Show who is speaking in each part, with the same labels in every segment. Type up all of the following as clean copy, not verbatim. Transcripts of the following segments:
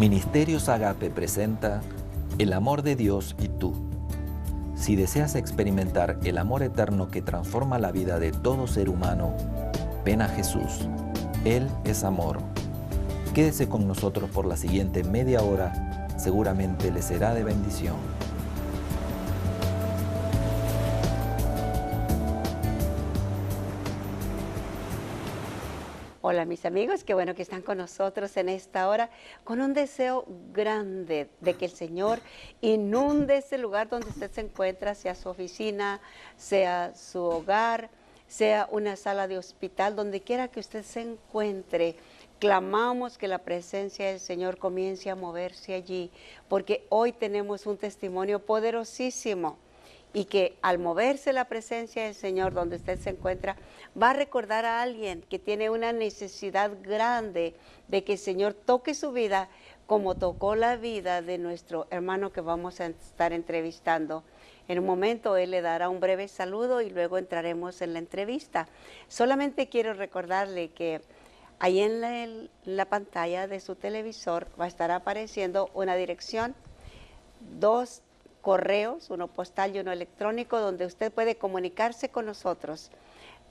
Speaker 1: Ministerios Agape presenta El amor de Dios y tú. Si deseas experimentar el amor eterno que transforma la vida de todo ser humano, ven a Jesús. Él es amor. Quédese con nosotros por la siguiente media hora, seguramente le será de bendición.
Speaker 2: Hola mis amigos, qué bueno que están con nosotros en esta hora con un deseo grande de que el Señor inunde ese lugar donde usted se encuentra, sea su oficina, sea su hogar, sea una sala de hospital, donde quiera que usted se encuentre. Clamamos que la presencia del Señor comience a moverse allí, porque hoy tenemos un testimonio poderosísimo. Y que al moverse la presencia del Señor donde usted se encuentra, va a recordar a alguien que tiene una necesidad grande de que el Señor toque su vida como tocó la vida de nuestro hermano que vamos a estar entrevistando. En un momento él le dará un breve saludo y luego entraremos en la entrevista. Solamente quiero recordarle que ahí en la pantalla de su televisor va a estar apareciendo una dirección, dos correos, uno postal y uno electrónico, donde usted puede comunicarse con nosotros.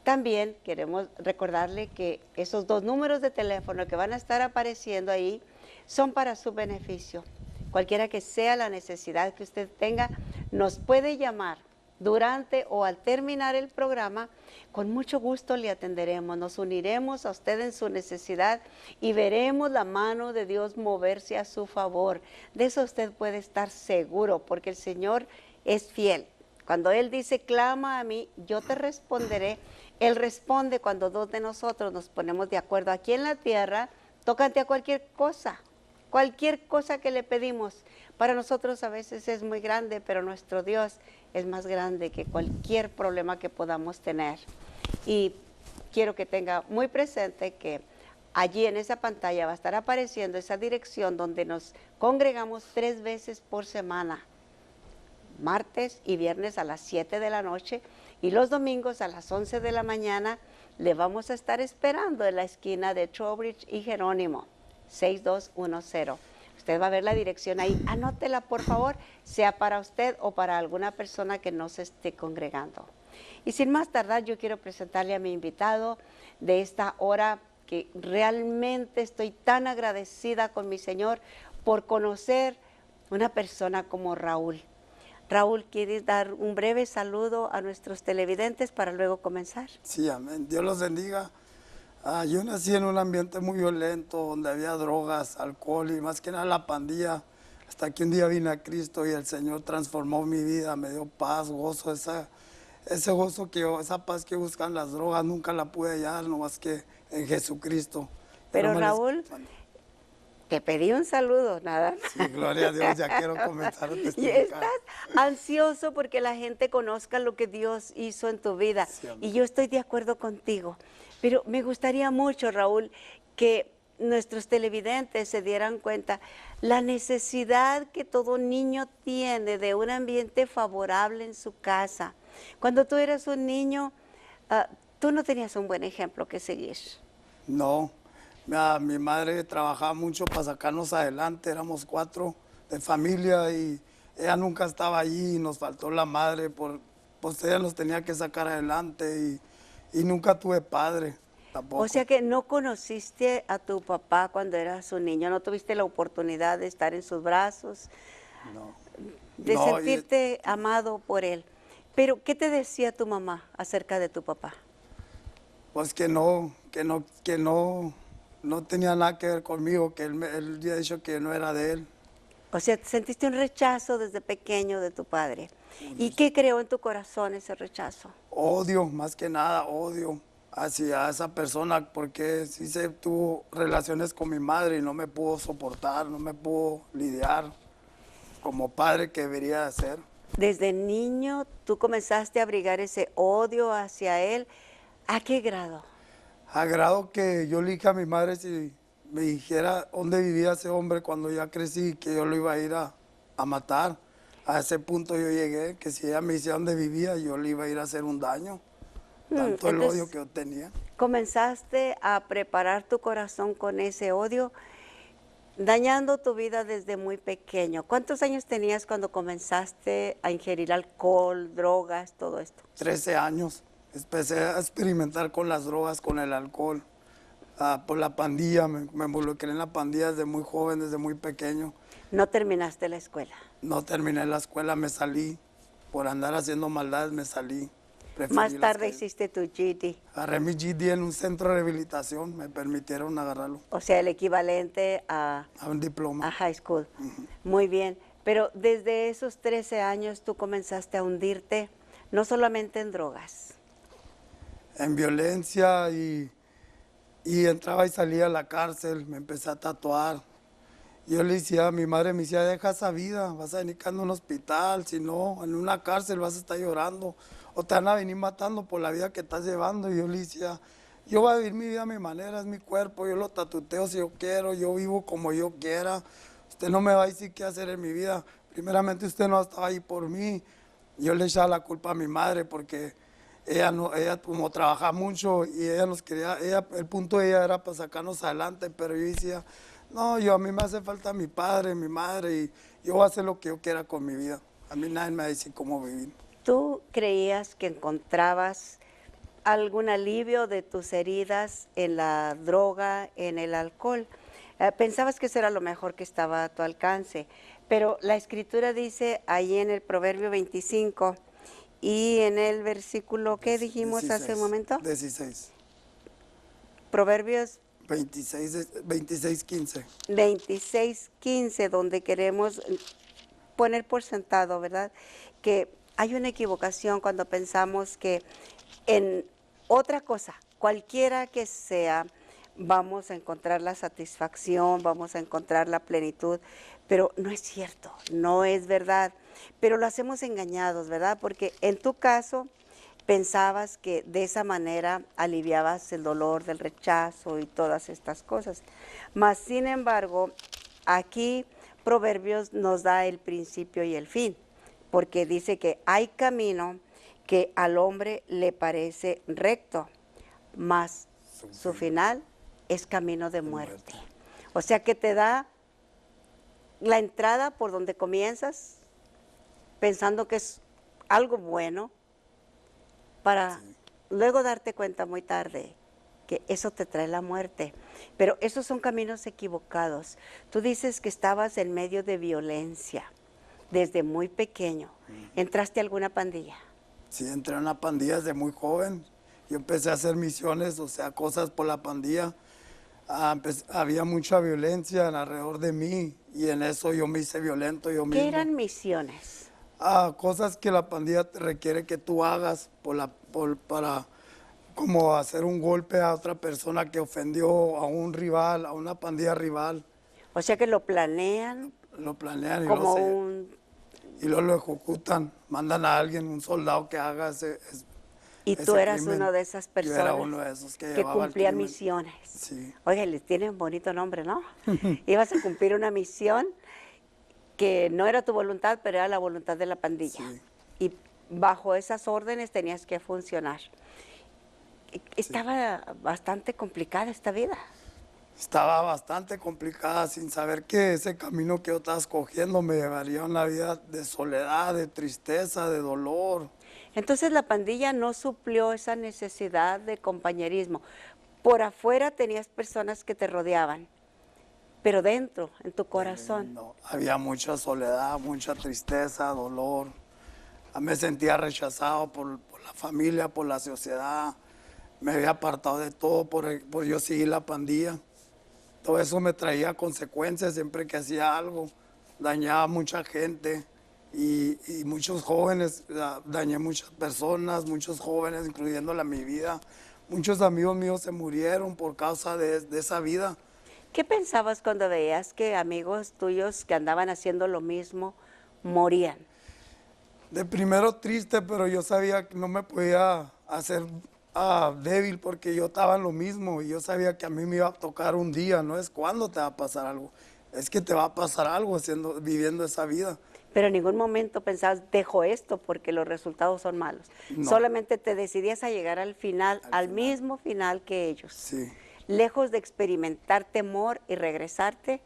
Speaker 2: También queremos recordarle que esos dos números de teléfono que van a estar apareciendo ahí son para su beneficio. Cualquiera que sea la necesidad que usted tenga, nos puede llamar durante o al terminar el programa. Con mucho gusto le atenderemos, nos uniremos a usted en su necesidad y veremos la mano de Dios moverse a su favor. De eso usted puede estar seguro, porque el Señor es fiel. Cuando Él dice, clama a mí, yo te responderé, Él responde cuando dos de nosotros nos ponemos de acuerdo aquí en la tierra, tocante a cualquier cosa que le pedimos. Para nosotros a veces es muy grande, pero nuestro Dios es más grande que cualquier problema que podamos tener. Y quiero que tenga muy presente que allí en esa pantalla va a estar apareciendo esa dirección donde nos congregamos 3 veces por semana, martes y viernes a las 7 de la noche y los domingos a las 11 de la mañana. Le vamos a estar esperando en la esquina de Trowbridge y Jerónimo, 6210. Usted va a ver la dirección ahí, anótela por favor, sea para usted o para alguna persona que no se esté congregando. Y sin más tardar, yo quiero presentarle a mi invitado de esta hora, que realmente estoy tan agradecida con mi Señor por conocer una persona como Raúl. Raúl, ¿quieres dar un breve saludo a nuestros televidentes para luego comenzar?
Speaker 3: Sí, amén. Dios los bendiga. Yo nací en un ambiente muy violento, donde había drogas, alcohol y más que nada la pandilla. Hasta que un día vine a Cristo y el Señor transformó mi vida, me dio paz, gozo, ese gozo esa paz que buscan las drogas, nunca la pude hallar, no más que en Jesucristo.
Speaker 2: Pero Raúl, te pedí un saludo, nada más.
Speaker 3: Sí, gloria a Dios, ya quiero comenzar a
Speaker 2: Y
Speaker 3: testificar.
Speaker 2: estás ansioso porque la gente conozca lo que Dios hizo en tu vida.
Speaker 3: Sí,
Speaker 2: y yo estoy de acuerdo contigo. Pero me gustaría mucho, Raúl, que nuestros televidentes se dieran cuenta la necesidad que todo niño tiene de un ambiente favorable en su casa. Cuando tú eras un niño, tú no tenías un buen ejemplo que seguir.
Speaker 3: No, mi madre trabajaba mucho para sacarnos adelante, éramos 4 de familia y ella nunca estaba allí y nos faltó la madre, pues ella nos tenía que sacar adelante y nunca tuve padre tampoco.
Speaker 2: O sea que no conociste a tu papá cuando eras un niño, no tuviste la oportunidad de estar en sus brazos,
Speaker 3: No.
Speaker 2: de
Speaker 3: No,
Speaker 2: sentirte amado por él. Pero, ¿qué te decía tu mamá acerca de tu papá?
Speaker 3: Pues que no tenía nada que ver conmigo, que él había dicho que no era de él.
Speaker 2: O sea, sentiste un rechazo desde pequeño de tu padre. ¿Y qué creó en tu corazón ese rechazo?
Speaker 3: Odio, más que nada odio hacia esa persona, porque sí se tuvo relaciones con mi madre y no me pudo soportar, no me pudo lidiar como padre que debería hacer.
Speaker 2: Desde niño tú comenzaste a abrigar ese odio hacia él. ¿A qué grado?
Speaker 3: A grado que yo le dije a mi madre si me dijera dónde vivía ese hombre cuando ya crecí, que yo lo iba a ir a matar. A ese punto yo llegué, que si ella me decía dónde vivía, yo le iba a ir a hacer un daño. Tanto el
Speaker 2: Entonces,
Speaker 3: odio que yo tenía.
Speaker 2: comenzaste a preparar tu corazón con ese odio. Dañando tu vida desde muy pequeño. ¿Cuántos años tenías cuando comenzaste a ingerir alcohol, drogas, todo esto?
Speaker 3: 13 años. Empecé a experimentar con las drogas, con el alcohol. Por la pandilla, me involucré en la pandilla desde muy joven, desde muy pequeño.
Speaker 2: No terminaste la escuela.
Speaker 3: No terminé la escuela, me salí. Por andar haciendo maldades me salí. Preferí
Speaker 2: Más
Speaker 3: las
Speaker 2: tarde
Speaker 3: calles.
Speaker 2: hiciste tu GED,
Speaker 3: Agarré mi GD en un centro de rehabilitación, me permitieron agarrarlo
Speaker 2: o sea, el equivalente a
Speaker 3: a un diploma.
Speaker 2: high school. Muy bien, pero desde esos 13 años tú comenzaste a hundirte, no solamente en drogas.
Speaker 3: En violencia y entraba y salía a la cárcel, me empecé a tatuar. Yo le decía a mi madre, me decía, deja esa vida, vas a venir a un hospital, si no, en una cárcel vas a estar llorando, o te van a venir matando por la vida que estás llevando. Y yo le decía, yo voy a vivir mi vida a mi manera, es mi cuerpo, yo lo tatuteo si yo quiero, yo vivo como yo quiera. Usted no me va a decir qué hacer en mi vida. Primeramente usted no estaba ahí por mí. Yo le echaba la culpa a mi madre porque ella como trabajaba mucho y ella nos quería, el punto de ella era para sacarnos adelante, pero yo decía, no, a mí me hace falta mi padre, mi madre, y yo voy a hacer lo que yo quiera con mi vida. A mí nadie me va a decir cómo vivir.
Speaker 2: ¿Tú creías que encontrabas algún alivio de tus heridas en la droga, en el alcohol? Pensabas que eso era lo mejor que estaba a tu alcance, pero la Escritura dice ahí en el Proverbio 25 y en el versículo, ¿qué dijimos hace un momento?
Speaker 3: 16.
Speaker 2: Proverbios
Speaker 3: 26, 15.
Speaker 2: 26:15, donde queremos poner por sentado, ¿verdad? Que hay una equivocación cuando pensamos que en otra cosa, cualquiera que sea, vamos a encontrar la satisfacción, vamos a encontrar la plenitud, pero no es cierto, no es verdad. Pero lo hacemos engañados, ¿verdad? Porque en tu caso pensabas que de esa manera aliviabas el dolor del rechazo y todas estas cosas. Mas, sin embargo, aquí Proverbios nos da el principio y el fin, porque dice que hay camino que al hombre le parece recto, mas su final es camino de muerte. O sea que te da la entrada por donde comienzas, pensando que es algo bueno, para luego darte cuenta muy tarde que eso te trae la muerte. Pero esos son caminos equivocados. Tú dices que estabas en medio de violencia desde muy pequeño. ¿Entraste a alguna pandilla?
Speaker 3: Sí, entré en una pandilla desde muy joven. Yo empecé a hacer misiones, o sea, cosas por la pandilla. Había mucha violencia alrededor de mí y en eso yo me hice violento yo mismo.
Speaker 2: ¿Qué eran misiones?
Speaker 3: Cosas que la pandilla te requiere que tú hagas para como hacer un golpe a otra persona que ofendió a un rival, a una pandilla rival.
Speaker 2: O sea que lo planean
Speaker 3: Lo planean
Speaker 2: como
Speaker 3: y luego lo ejecutan. Mandan a alguien, un soldado que haga
Speaker 2: y tú
Speaker 3: ese
Speaker 2: eras
Speaker 3: crimen.
Speaker 2: uno de esas
Speaker 3: Yo
Speaker 2: personas
Speaker 3: era uno de esos que llevaba el
Speaker 2: cumplía
Speaker 3: crimen.
Speaker 2: misiones.
Speaker 3: Sí.
Speaker 2: Oye, les tienen bonito nombre, ¿no? Ibas a cumplir una misión que no era tu voluntad, pero era la voluntad de la pandilla.
Speaker 3: Sí.
Speaker 2: Y bajo esas órdenes tenías que funcionar. Estaba bastante complicada esta vida.
Speaker 3: Estaba bastante complicada sin saber que ese camino que yo estaba escogiendo me llevaría a una vida de soledad, de tristeza, de dolor.
Speaker 2: Entonces la pandilla no suplió esa necesidad de compañerismo. Por afuera tenías personas que te rodeaban, pero dentro, en tu corazón.
Speaker 3: No, había mucha soledad, mucha tristeza, dolor. Me sentía rechazado por la familia, por la sociedad. Me había apartado de todo por yo seguir la pandilla. Todo eso me traía consecuencias siempre que hacía algo. Dañaba a mucha gente y muchos jóvenes, dañé muchas personas, muchos jóvenes, incluyéndola mi vida. Muchos amigos míos se murieron por causa de esa vida.
Speaker 2: ¿Qué pensabas cuando veías que amigos tuyos que andaban haciendo lo mismo morían?
Speaker 3: De primero triste, pero yo sabía que no me podía hacer débil porque yo estaba en lo mismo y yo sabía que a mí me iba a tocar un día, no es cuándo te va a pasar algo, es que te va a pasar algo viviendo esa vida.
Speaker 2: Pero en ningún momento pensabas, dejo esto porque los resultados son malos.
Speaker 3: No.
Speaker 2: Solamente te decidías a llegar al final, al mismo final que ellos.
Speaker 3: Sí.
Speaker 2: Lejos de experimentar temor y regresarte,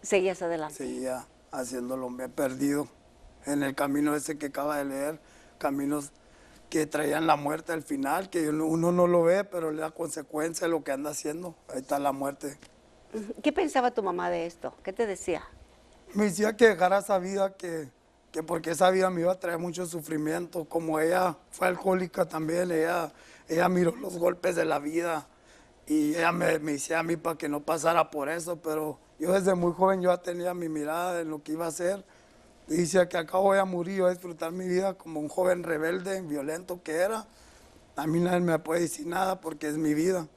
Speaker 2: seguías adelante.
Speaker 3: seguía haciéndolo, me he perdido en el camino ese que acaba de leer, caminos que traían la muerte al final, que uno no lo ve, pero le da consecuencia de lo que anda haciendo. Ahí está la muerte.
Speaker 2: ¿Qué pensaba tu mamá de esto? ¿Qué te decía?
Speaker 3: Me decía que dejara esa vida, que porque esa vida me iba a traer mucho sufrimiento. Como ella fue alcohólica también, ella miró los golpes de la vida y ella me decía a mí para que no pasara por eso, pero yo desde muy joven yo ya tenía mi mirada en lo que iba a hacer. Y decía que acá voy a morir, voy a disfrutar mi vida como un joven rebelde, violento que era. A mí nadie me puede decir nada porque es mi vida.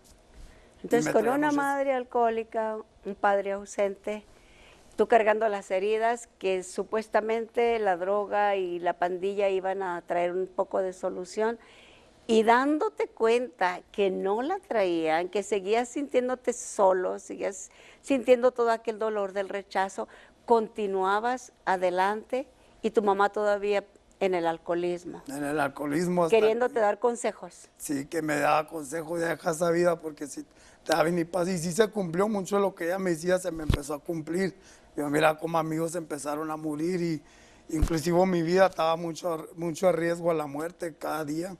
Speaker 2: Entonces,
Speaker 3: me
Speaker 2: con
Speaker 3: traía
Speaker 2: una
Speaker 3: muchas-
Speaker 2: madre alcohólica, un padre ausente, tú cargando las heridas que supuestamente la droga y la pandilla iban a traer un poco de solución y dándote cuenta que no la traían, que seguías sintiéndote solo, seguías sintiendo todo aquel dolor del rechazo, continuabas adelante y tu mamá todavía en el alcoholismo,
Speaker 3: En el alcoholismo hasta
Speaker 2: queriéndote dar consejos.
Speaker 3: sí, que me daba consejos de dejar esa vida porque si te va a venir paz. Y sí se cumplió mucho de lo que ella me decía, se me empezó a cumplir. Yo mira como amigos empezaron a morir y inclusive mi vida estaba mucho a riesgo a la muerte cada día.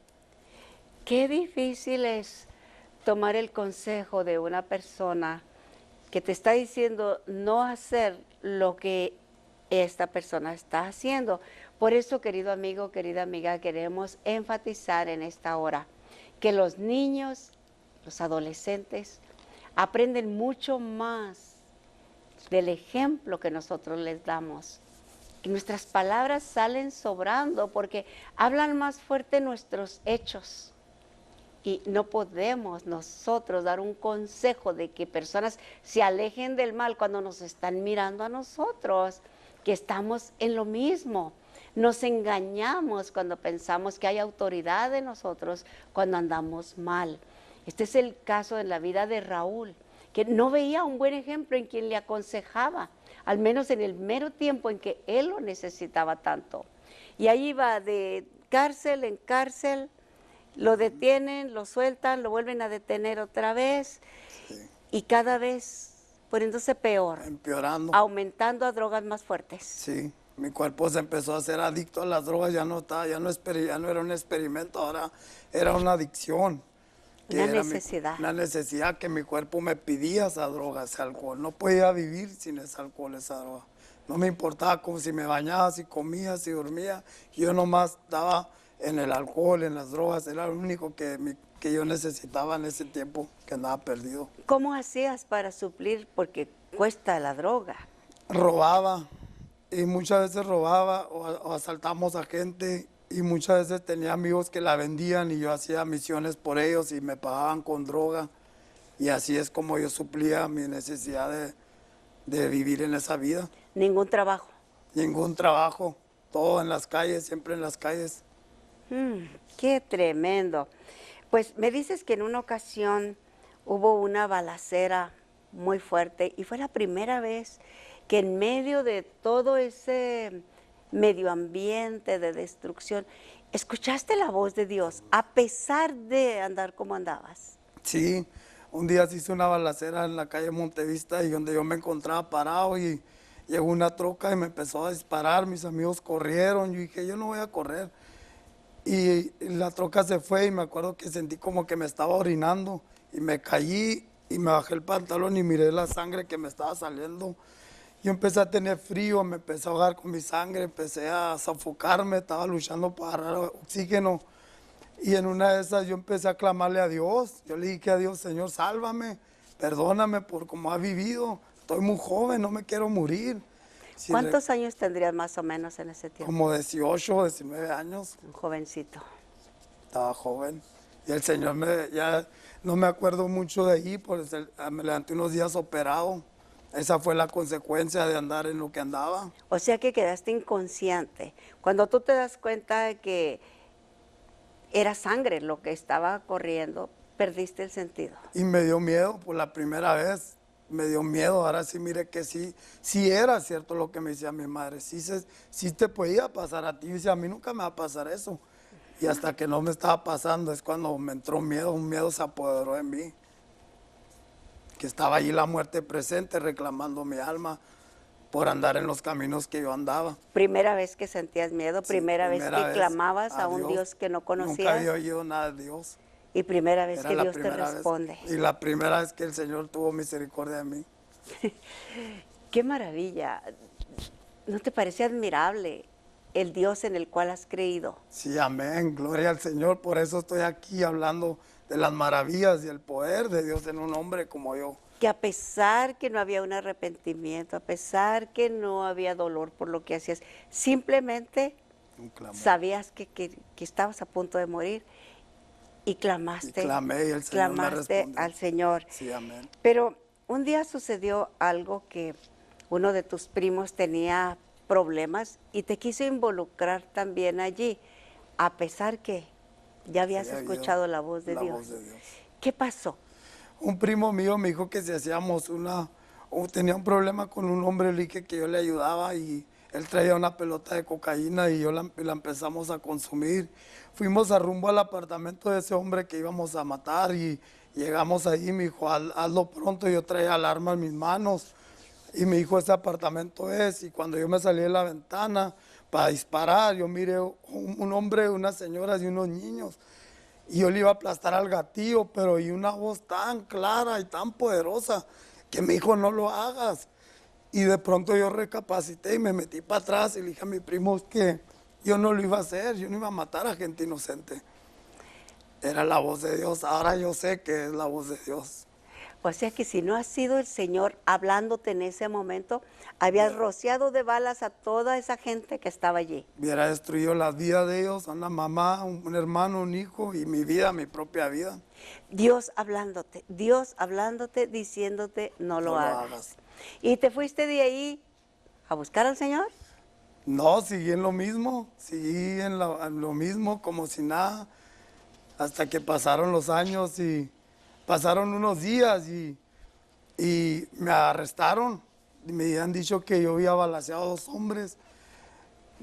Speaker 2: Qué difícil es tomar el consejo de una persona que te está diciendo no hacer lo que esta persona está haciendo. Por eso, querido amigo, querida amiga, queremos enfatizar en esta hora que los niños, los adolescentes, aprenden mucho más del ejemplo que nosotros les damos. Que nuestras palabras salen sobrando porque hablan más fuerte nuestros hechos. Y no podemos nosotros dar un consejo de que personas se alejen del mal cuando nos están mirando a nosotros, que estamos en lo mismo. Nos engañamos cuando pensamos que hay autoridad en nosotros cuando andamos mal. Este es el caso en la vida de Raúl, que no veía un buen ejemplo en quien le aconsejaba, al menos en el mero tiempo en que él lo necesitaba tanto. Y ahí va de cárcel en cárcel, lo detienen, lo sueltan, lo vuelven a detener otra vez y cada vez poniéndose peor,
Speaker 3: Empeorando.
Speaker 2: aumentando a drogas más fuertes.
Speaker 3: Sí, mi cuerpo se empezó a hacer adicto a las drogas, ya no era un experimento, ahora era una adicción. que
Speaker 2: Una
Speaker 3: era
Speaker 2: necesidad.
Speaker 3: una necesidad que mi cuerpo me pedía esa droga, ese alcohol. No podía vivir sin ese alcohol, esa droga. No me importaba como si me bañaba, si comía, si dormía. Yo nomás estaba en el alcohol, en las drogas. Era lo único que yo necesitaba en ese tiempo que andaba perdido.
Speaker 2: ¿Cómo hacías para suplir? Porque cuesta la droga.
Speaker 3: Robaba y muchas veces robaba o asaltamos a gente y muchas veces tenía amigos que la vendían y yo hacía misiones por ellos y me pagaban con droga y así es como yo suplía mi necesidad de vivir en esa vida.
Speaker 2: Ningún trabajo.
Speaker 3: Ningún trabajo, todo en las calles, siempre en las calles.
Speaker 2: Qué tremendo. Pues me dices que en una ocasión hubo una balacera muy fuerte y fue la primera vez que en medio de todo ese medio ambiente de destrucción, escuchaste la voz de Dios a pesar de andar como andabas.
Speaker 3: Sí, un día se hizo una balacera en la calle Montevista y donde yo me encontraba parado y llegó una troca y me empezó a disparar, mis amigos corrieron, yo dije, yo no voy a correr. Y la troca se fue y me acuerdo que sentí como que me estaba orinando y me caí y me bajé el pantalón y miré la sangre que me estaba saliendo. Yo empecé a tener frío, me empecé a ahogar con mi sangre, empecé a sofocarme, estaba luchando para agarrar oxígeno. Y en una de esas yo empecé a clamarle a Dios. Yo le dije a Dios, Señor, sálvame, perdóname por cómo ha vivido. Estoy muy joven, no me quiero morir. Si
Speaker 2: ¿Cuántos años tendrías más o menos en ese tiempo?
Speaker 3: Como 18, 19 años,
Speaker 2: Un jovencito.
Speaker 3: estaba joven. Y el Señor ya no me acuerdo mucho de ahí, pues me levanté unos días operado. Esa fue la consecuencia de andar en lo que andaba.
Speaker 2: O sea que quedaste inconsciente. Cuando tú te das cuenta de que era sangre lo que estaba corriendo, perdiste el sentido.
Speaker 3: Y me dio miedo por la primera vez. Me dio miedo. Ahora sí, mire que sí era cierto lo que me decía mi madre. Sí te podía pasar a ti. Y dice, a mí nunca me va a pasar eso. Y hasta que no me estaba pasando es cuando me entró miedo. Un miedo se apoderó en mí. Que estaba allí la muerte presente reclamando mi alma. por andar en los caminos que yo andaba.
Speaker 2: Primera vez que sentías miedo,
Speaker 3: Sí,
Speaker 2: primera vez
Speaker 3: primera
Speaker 2: que
Speaker 3: vez
Speaker 2: clamabas a un Dios que no
Speaker 3: Nunca
Speaker 2: conocías
Speaker 3: había oído nada de Dios.
Speaker 2: y primera vez
Speaker 3: Era
Speaker 2: que
Speaker 3: la
Speaker 2: Dios te
Speaker 3: primera vez.
Speaker 2: responde.
Speaker 3: Y la primera vez que el Señor tuvo misericordia de mí.
Speaker 2: ¡Qué maravilla! ¿No te parece admirable el Dios en el cual has creído?
Speaker 3: Sí, amén. Gloria al Señor. Por eso estoy aquí hablando de las maravillas y el poder de Dios en un hombre como yo.
Speaker 2: Que a pesar que no había un arrepentimiento, a pesar que no había dolor por lo que hacías, simplemente
Speaker 3: Un clamor.
Speaker 2: sabías que estabas a punto de morir y
Speaker 3: Y
Speaker 2: clamaste,
Speaker 3: clamé y el Señor me
Speaker 2: clamaste
Speaker 3: respondió.
Speaker 2: al Señor.
Speaker 3: Sí, amén.
Speaker 2: Pero un día sucedió algo que uno de tus primos tenía problemas y te quiso involucrar también allí, a pesar que ya habías
Speaker 3: Había oído
Speaker 2: escuchado la voz de
Speaker 3: la
Speaker 2: Dios.
Speaker 3: voz de Dios.
Speaker 2: ¿Qué pasó?
Speaker 3: Un primo mío me dijo que si hacíamos tenía un problema con un hombre, le dije que yo le ayudaba y él traía una pelota de cocaína y yo la empezamos a consumir. Fuimos a rumbo al apartamento de ese hombre que íbamos a matar y llegamos ahí, me dijo, hazlo pronto, yo traía el arma en mis manos y me dijo, ese apartamento es, y cuando yo me salí de la ventana para disparar, yo miré un hombre, unas señoras y unos niños. Y yo le iba a aplastar al gatillo, pero oí una voz tan clara y tan poderosa que me dijo, no lo hagas. Y de pronto yo recapacité y me metí para atrás y le dije a mi primo que yo no lo iba a hacer, yo no iba a matar a gente inocente. Era la voz de Dios, ahora yo sé que es la voz de Dios.
Speaker 2: O sea que si no ha sido el Señor hablándote en ese momento, habías rociado de balas a toda esa gente que estaba allí.
Speaker 3: Hubiera destruido la vida de ellos, a una mamá, un hermano, un hijo y mi vida, mi propia vida.
Speaker 2: Dios hablándote, diciéndote, no lo hagas. ¿Y te fuiste de ahí a buscar al Señor?
Speaker 3: No, seguí en lo mismo, seguí en lo mismo como si nada, hasta que pasaron los años y pasaron unos días y me arrestaron. Y me habían dicho que yo había balaceado a 2 hombres,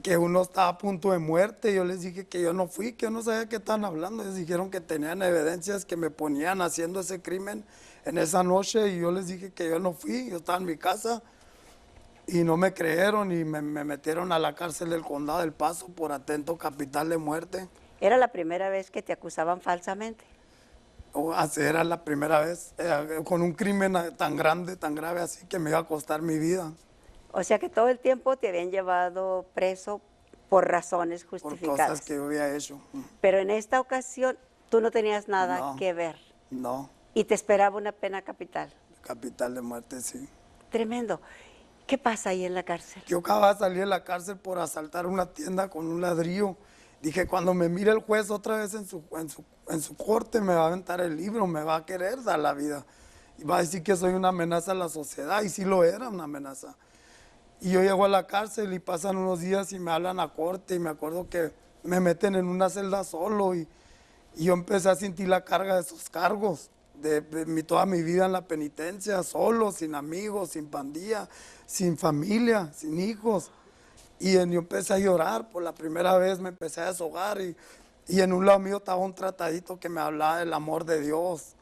Speaker 3: que uno estaba a punto de muerte. Yo les dije que yo no fui, que yo no sabía qué estaban hablando. Ellos dijeron que tenían evidencias que me ponían haciendo ese crimen en esa noche y yo les dije que yo no fui, yo estaba en mi casa. Y no me creyeron y me metieron a la cárcel del Condado del Paso por atento capital de muerte.
Speaker 2: Era la primera vez que te acusaban falsamente.
Speaker 3: Era la primera vez con un crimen tan grande, tan grave así que me iba a costar mi vida
Speaker 2: O sea que todo el tiempo te habían llevado preso por razones
Speaker 3: por
Speaker 2: justificadas.
Speaker 3: cosas que yo había hecho.
Speaker 2: Pero en esta ocasión tú no tenías nada
Speaker 3: No.
Speaker 2: que ver
Speaker 3: No,
Speaker 2: y te esperaba una pena capital.
Speaker 3: capital de muerte, sí.
Speaker 2: Tremendo. ¿Qué pasa ahí en la cárcel?
Speaker 3: Yo acababa de salir de la cárcel por asaltar una tienda con un ladrillo. Dije, cuando me mire el juez otra vez en su corte, me va a aventar el libro, me va a querer dar la vida. Y va a decir que soy una amenaza a la sociedad, y sí lo era, una amenaza. Y yo llego a la cárcel y pasan unos días y me hablan a corte, y me acuerdo que me meten en una celda solo, y yo empecé a sentir la carga de esos cargos, toda mi vida en la penitencia, solo, sin amigos, sin pandilla, sin familia, sin hijos. Y yo empecé a llorar, por la primera vez me empecé a deshogar y en un lado mío estaba un tratadito que me hablaba del amor de Dios,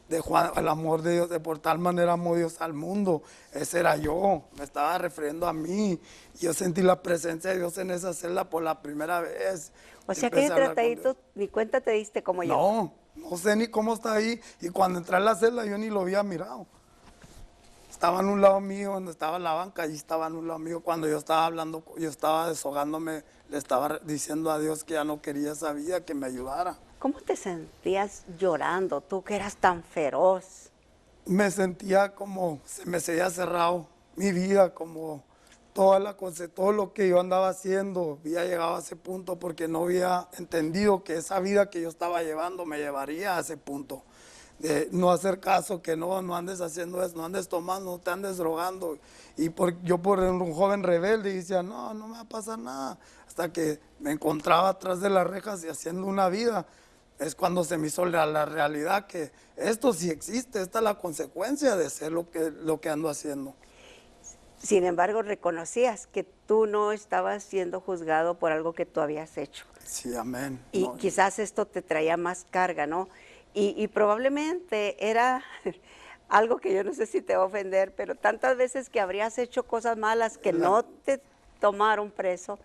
Speaker 3: de Juan, el amor de Dios, de por tal manera amó Dios al mundo. Ese era yo, me estaba refiriendo a mí. Y yo sentí la presencia de Dios en esa celda por la primera vez.
Speaker 2: O sea que
Speaker 3: Empecé
Speaker 2: ese
Speaker 3: a hablar con
Speaker 2: tratadito
Speaker 3: Dios.
Speaker 2: ni cuenta te diste cómo llegó.
Speaker 3: No sé ni cómo está ahí. Y cuando entré a la celda yo ni lo había mirado. Estaba en un lado mío, donde estaba la banca, allí estaba en un lado mío. Cuando yo estaba hablando, yo estaba deshogándome, le estaba diciendo a Dios que ya no quería esa vida, que me ayudara.
Speaker 2: ¿Cómo te sentías llorando, tú que eras tan feroz?
Speaker 3: Me sentía como se me había cerrado mi vida, como todo lo que yo andaba haciendo había llegado a ese punto porque no había entendido que esa vida que yo estaba llevando me llevaría a ese punto. De no hacer caso, que no andes haciendo eso, no andes tomando, no te andes drogando. Y yo por un joven rebelde decía, no me va a pasar nada. Hasta que me encontraba atrás de las rejas y haciendo una vida. Es cuando se me hizo la realidad que esto sí existe, esta es la consecuencia de ser lo que ando haciendo.
Speaker 2: Sin embargo, reconocías que tú no estabas siendo juzgado por algo que tú habías hecho.
Speaker 3: Sí, amén.
Speaker 2: Y quizás esto te traía más carga, ¿no? Y probablemente era algo que yo no sé si te va a ofender, pero tantas veces que habrías hecho cosas malas que no te tomaron preso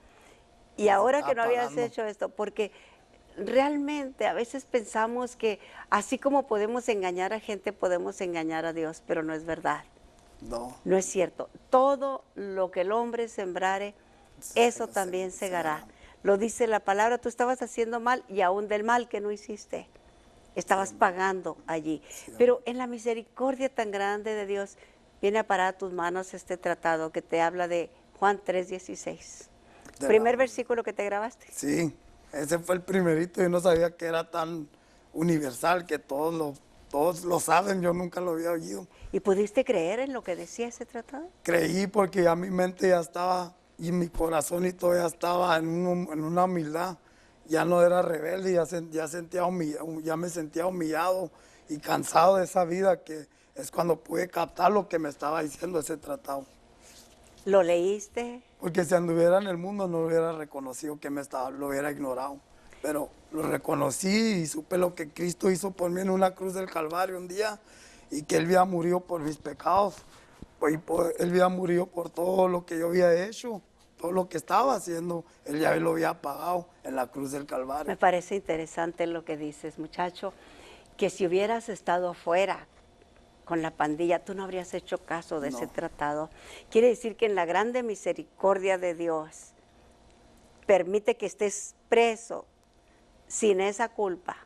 Speaker 2: y ahora que no habías
Speaker 3: pagando.
Speaker 2: hecho esto, porque realmente a veces pensamos que así como podemos engañar a gente, podemos engañar a Dios, pero no es verdad.
Speaker 3: No,
Speaker 2: No es cierto. Todo lo que el hombre sembrare, eso
Speaker 3: se-
Speaker 2: también
Speaker 3: se-
Speaker 2: segará.
Speaker 3: segará.
Speaker 2: Lo dice la palabra, tú estabas haciendo mal y aún del mal que no hiciste, estabas pagando allí. Pero en la misericordia tan grande de Dios, viene a parar a tus manos este tratado que te habla de Juan 3:16.
Speaker 3: De
Speaker 2: Primer
Speaker 3: la-
Speaker 2: versículo que te grabaste.
Speaker 3: Sí, ese fue el primerito. Yo no sabía que era tan universal, que todos lo saben, yo nunca lo había oído.
Speaker 2: ¿Y pudiste creer en lo que decía ese tratado?
Speaker 3: Creí porque ya mi mente ya estaba, y mi corazón y todo ya estaba en una humildad. Ya no era rebelde, ya me sentía humillado y cansado de esa vida, que es cuando pude captar lo que me estaba diciendo ese tratado.
Speaker 2: ¿Lo leíste?
Speaker 3: Porque si anduviera en el mundo no hubiera reconocido lo hubiera ignorado. Pero lo reconocí y supe lo que Cristo hizo por mí en una cruz del Calvario un día, y que Él había murido por mis pecados. Él había murido por todo lo que yo había hecho, todo lo que estaba haciendo. Él ya lo había pagado en la cruz del Calvario.
Speaker 2: Me parece interesante lo que dices, muchacho, que si hubieras estado afuera con la pandilla, tú no habrías hecho caso de ese
Speaker 3: No.
Speaker 2: tratado. Quiere decir que en la grande misericordia de Dios permite que estés preso sin esa culpa,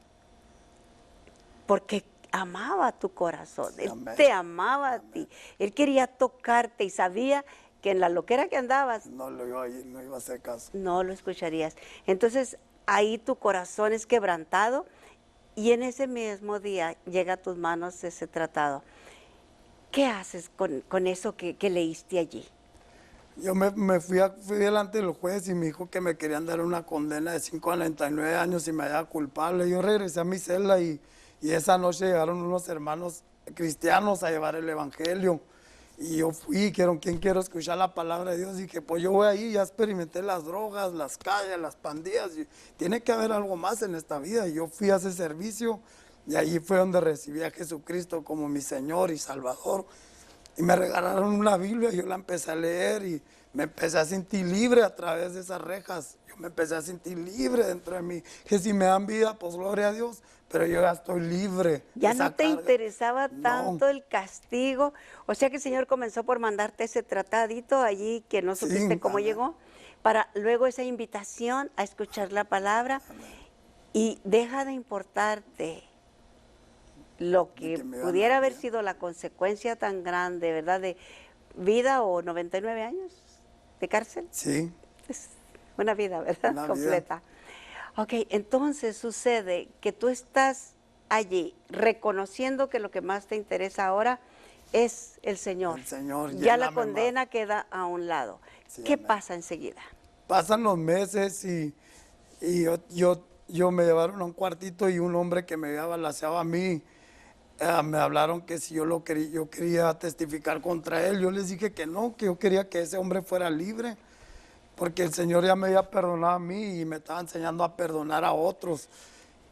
Speaker 2: porque amaba tu corazón,
Speaker 3: Sí,
Speaker 2: Él
Speaker 3: amén.
Speaker 2: te amaba a ti, Él quería tocarte y sabía que en la loquera que andabas
Speaker 3: No no iba a hacer caso.
Speaker 2: no lo escucharías. Entonces ahí tu corazón es quebrantado y en ese mismo día llega a tus manos ese tratado. ¿Qué haces con eso que leíste allí?
Speaker 3: Yo fui delante del juez y me dijo que me querían dar una condena de 5 a 99 años y me hallaba culpable. Yo regresé a mi celda y esa noche llegaron unos hermanos cristianos a llevar el evangelio. Y yo fui, dijeron, ¿quién quiere escuchar la palabra de Dios? Y dije, pues yo voy ahí, ya experimenté las drogas, las calles, las pandillas. Y tiene que haber algo más en esta vida. Y yo fui a ese servicio y allí fue donde recibí a Jesucristo como mi Señor y Salvador. Y me regalaron una Biblia, yo la empecé a leer y me empecé a sentir libre a través de esas rejas. Yo me empecé a sentir libre dentro de mí. Que si me dan vida, pues gloria a Dios, pero yo ya estoy libre. de
Speaker 2: Ya
Speaker 3: esa
Speaker 2: no te
Speaker 3: carga.
Speaker 2: interesaba
Speaker 3: No.
Speaker 2: tanto el castigo. O sea que el Señor comenzó por mandarte ese tratadito allí que no
Speaker 3: Sí,
Speaker 2: supiste cómo
Speaker 3: amén.
Speaker 2: llegó, para luego esa invitación a escuchar la palabra y deja de importarte lo que
Speaker 3: que me iban a
Speaker 2: pudiera
Speaker 3: dar
Speaker 2: haber
Speaker 3: vida.
Speaker 2: sido la consecuencia tan grande, ¿verdad? De vida o 99 años de cárcel.
Speaker 3: Sí,
Speaker 2: Es una vida, ¿verdad?
Speaker 3: Una vida.
Speaker 2: Completa. Ok, entonces sucede que tú estás allí reconociendo que lo que más te interesa ahora es el Señor.
Speaker 3: El Señor,
Speaker 2: Ya la
Speaker 3: lléname más.
Speaker 2: condena queda a un lado.
Speaker 3: Sí,
Speaker 2: ¿Qué
Speaker 3: amén.
Speaker 2: pasa enseguida?
Speaker 3: pasan los meses y yo me llevaron a un cuartito y un hombre que me había balaceado a mí, me hablaron que si yo quería testificar contra él. Yo les dije que no, que yo quería que ese hombre fuera libre, porque el Señor ya me había perdonado a mí y me estaba enseñando a perdonar a otros.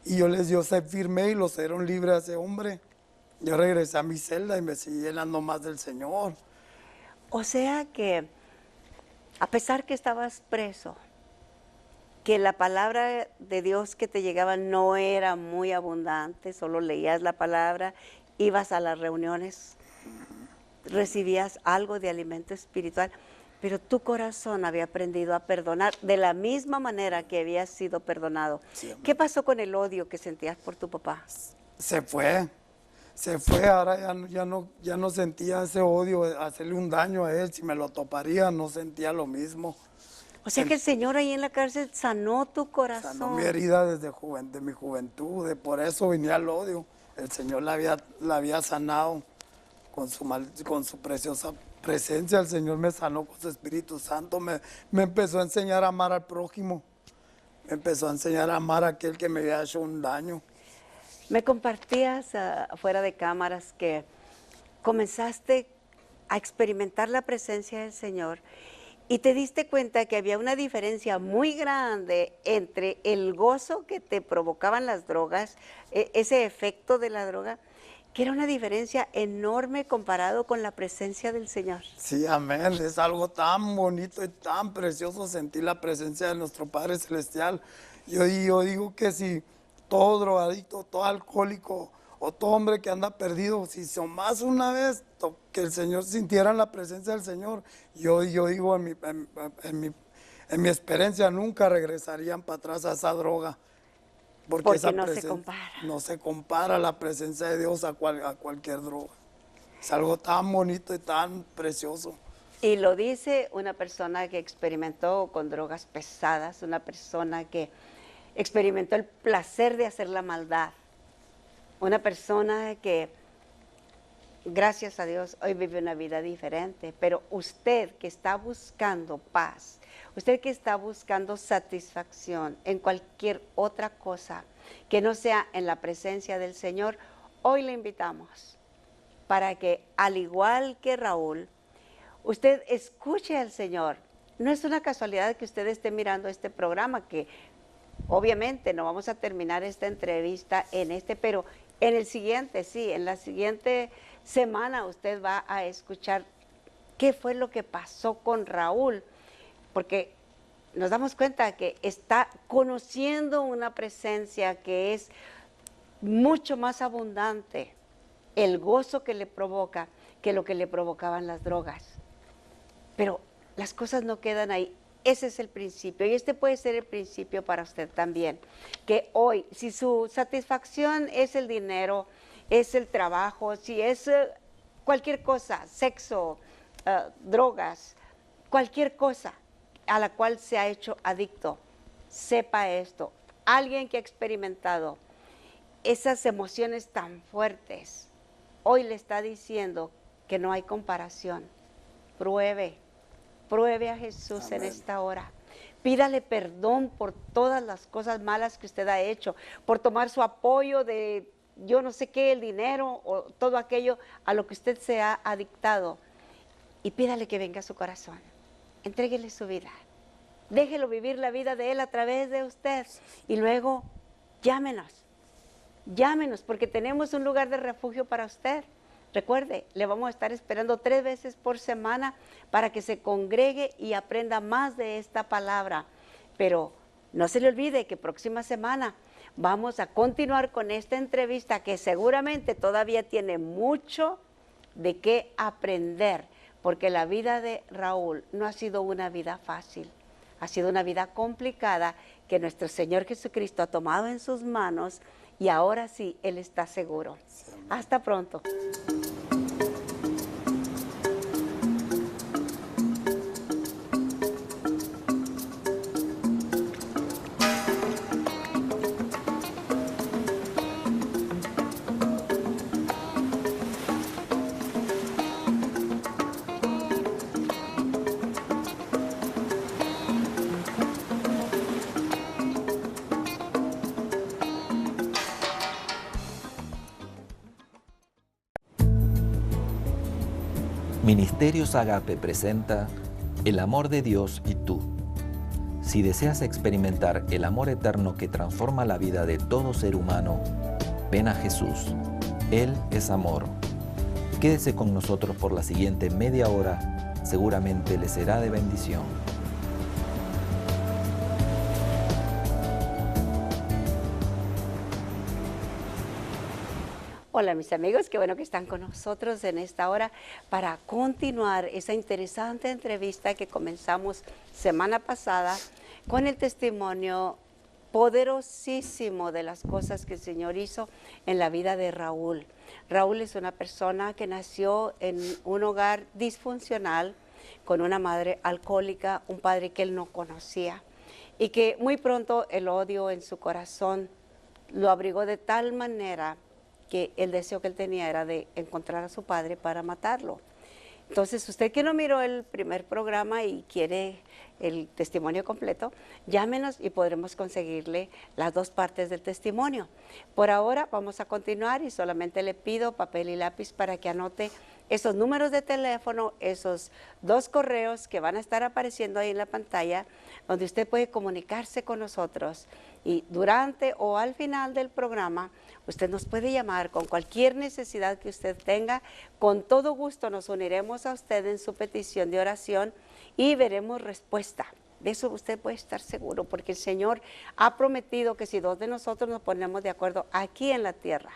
Speaker 3: Y yo se firmé y los dieron libre a ese hombre. Yo regresé a mi celda y me seguí llenando más del Señor.
Speaker 2: O sea que, a pesar que estabas preso, que la palabra de Dios que te llegaba no era muy abundante, solo leías la palabra, ibas a las reuniones, recibías algo de alimento espiritual, pero tu corazón había aprendido a perdonar de la misma manera que habías sido perdonado.
Speaker 3: Sí, amén.
Speaker 2: ¿Qué pasó con el odio que sentías por tu papá?
Speaker 3: Se fue, ahora ya no sentía ese odio, de hacerle un daño a él. Si me lo toparía, no sentía lo mismo.
Speaker 2: O sea que el Señor ahí en la cárcel sanó tu corazón.
Speaker 3: Sanó mi herida desde de mi juventud, por eso venía el odio. El Señor la había sanado con su preciosa presencia. El Señor me sanó con su Espíritu Santo, me empezó a enseñar a amar al prójimo, me empezó a enseñar a amar a aquel que me había hecho un daño.
Speaker 2: Me compartías fuera de cámaras que comenzaste a experimentar la presencia del Señor y te diste cuenta que había una diferencia muy grande entre el gozo que te provocaban las drogas, ese efecto de la droga, que era una diferencia enorme comparado con la presencia del Señor.
Speaker 3: Sí, amén. Es algo tan bonito y tan precioso sentir la presencia de nuestro Padre Celestial. Yo digo que si todo drogadicto, todo alcohólico o todo hombre que anda perdido, si son más una vez que el Señor sintiera la presencia del Señor, yo digo en mi experiencia nunca regresarían para atrás a esa droga.
Speaker 2: Porque
Speaker 3: esa
Speaker 2: no se compara.
Speaker 3: No se compara la presencia de Dios a cualquier droga. Es algo tan bonito y tan precioso.
Speaker 2: Y lo dice una persona que experimentó con drogas pesadas, una persona que experimentó el placer de hacer la maldad, una persona que, gracias a Dios, hoy vive una vida diferente. Pero usted que está buscando paz, usted que está buscando satisfacción en cualquier otra cosa que no sea en la presencia del Señor, hoy le invitamos para que, al igual que Raúl, usted escuche al Señor. No es una casualidad que usted esté mirando este programa, que obviamente no vamos a terminar esta entrevista pero en el siguiente, sí, en la siguiente semana usted va a escuchar qué fue lo que pasó con Raúl, porque nos damos cuenta que está conociendo una presencia que es mucho más abundante, el gozo que le provoca que lo que le provocaban las drogas. Pero las cosas no quedan ahí. Ese es el principio, y este puede ser el principio para usted también, que hoy, si su satisfacción es el dinero, es el trabajo, si es cualquier cosa, sexo, drogas, cualquier cosa a la cual se ha hecho adicto, sepa esto: alguien que ha experimentado esas emociones tan fuertes, hoy le está diciendo que no hay comparación. Pruebe a Jesús. Amén. En esta hora. Pídale perdón por todas las cosas malas que usted ha hecho, por tomar su apoyo de yo no sé qué, el dinero o todo aquello a lo que usted se ha adictado. Y pídale que venga a su corazón. Entréguele su vida. Déjelo vivir la vida de Él a través de usted. Y luego llámenos, porque tenemos un lugar de refugio para usted. Recuerde, le vamos a estar esperando 3 veces por semana para que se congregue y aprenda más de esta palabra. Pero no se le olvide que próxima semana vamos a continuar con esta entrevista, que seguramente todavía tiene mucho de qué aprender, porque la vida de Raúl no ha sido una vida fácil, ha sido una vida complicada que nuestro Señor Jesucristo ha tomado en sus manos, y ahora sí, Él está seguro. Hasta pronto.
Speaker 1: Ministerios Agape presenta El amor de Dios y tú. Si deseas experimentar el amor eterno que transforma la vida de todo ser humano, ven a Jesús. Él es amor. Quédese con nosotros por la siguiente media hora, seguramente le será de bendición.
Speaker 2: Hola mis amigos, qué bueno que están con nosotros en esta hora para continuar esa interesante entrevista que comenzamos semana pasada con el testimonio poderosísimo de las cosas que el Señor hizo en la vida de Raúl. Raúl es una persona que nació en un hogar disfuncional, con una madre alcohólica, un padre que él no conocía, y que muy pronto el odio en su corazón lo abrigó de tal manera que el deseo que él tenía era de encontrar a su padre para matarlo. Entonces, usted que no miró el primer programa y quiere el testimonio completo, llámenos y podremos conseguirle las 2 partes del testimonio. Por ahora vamos a continuar y solamente le pido papel y lápiz para que anote esos números de teléfono, esos 2 correos que van a estar apareciendo ahí en la pantalla, donde usted puede comunicarse con nosotros Y durante o al final del programa, usted nos puede llamar con cualquier necesidad que usted tenga. Con todo gusto nos uniremos a usted en su petición de oración y veremos respuesta. De eso usted puede estar seguro, porque el Señor ha prometido que si dos de nosotros nos ponemos de acuerdo aquí en la tierra,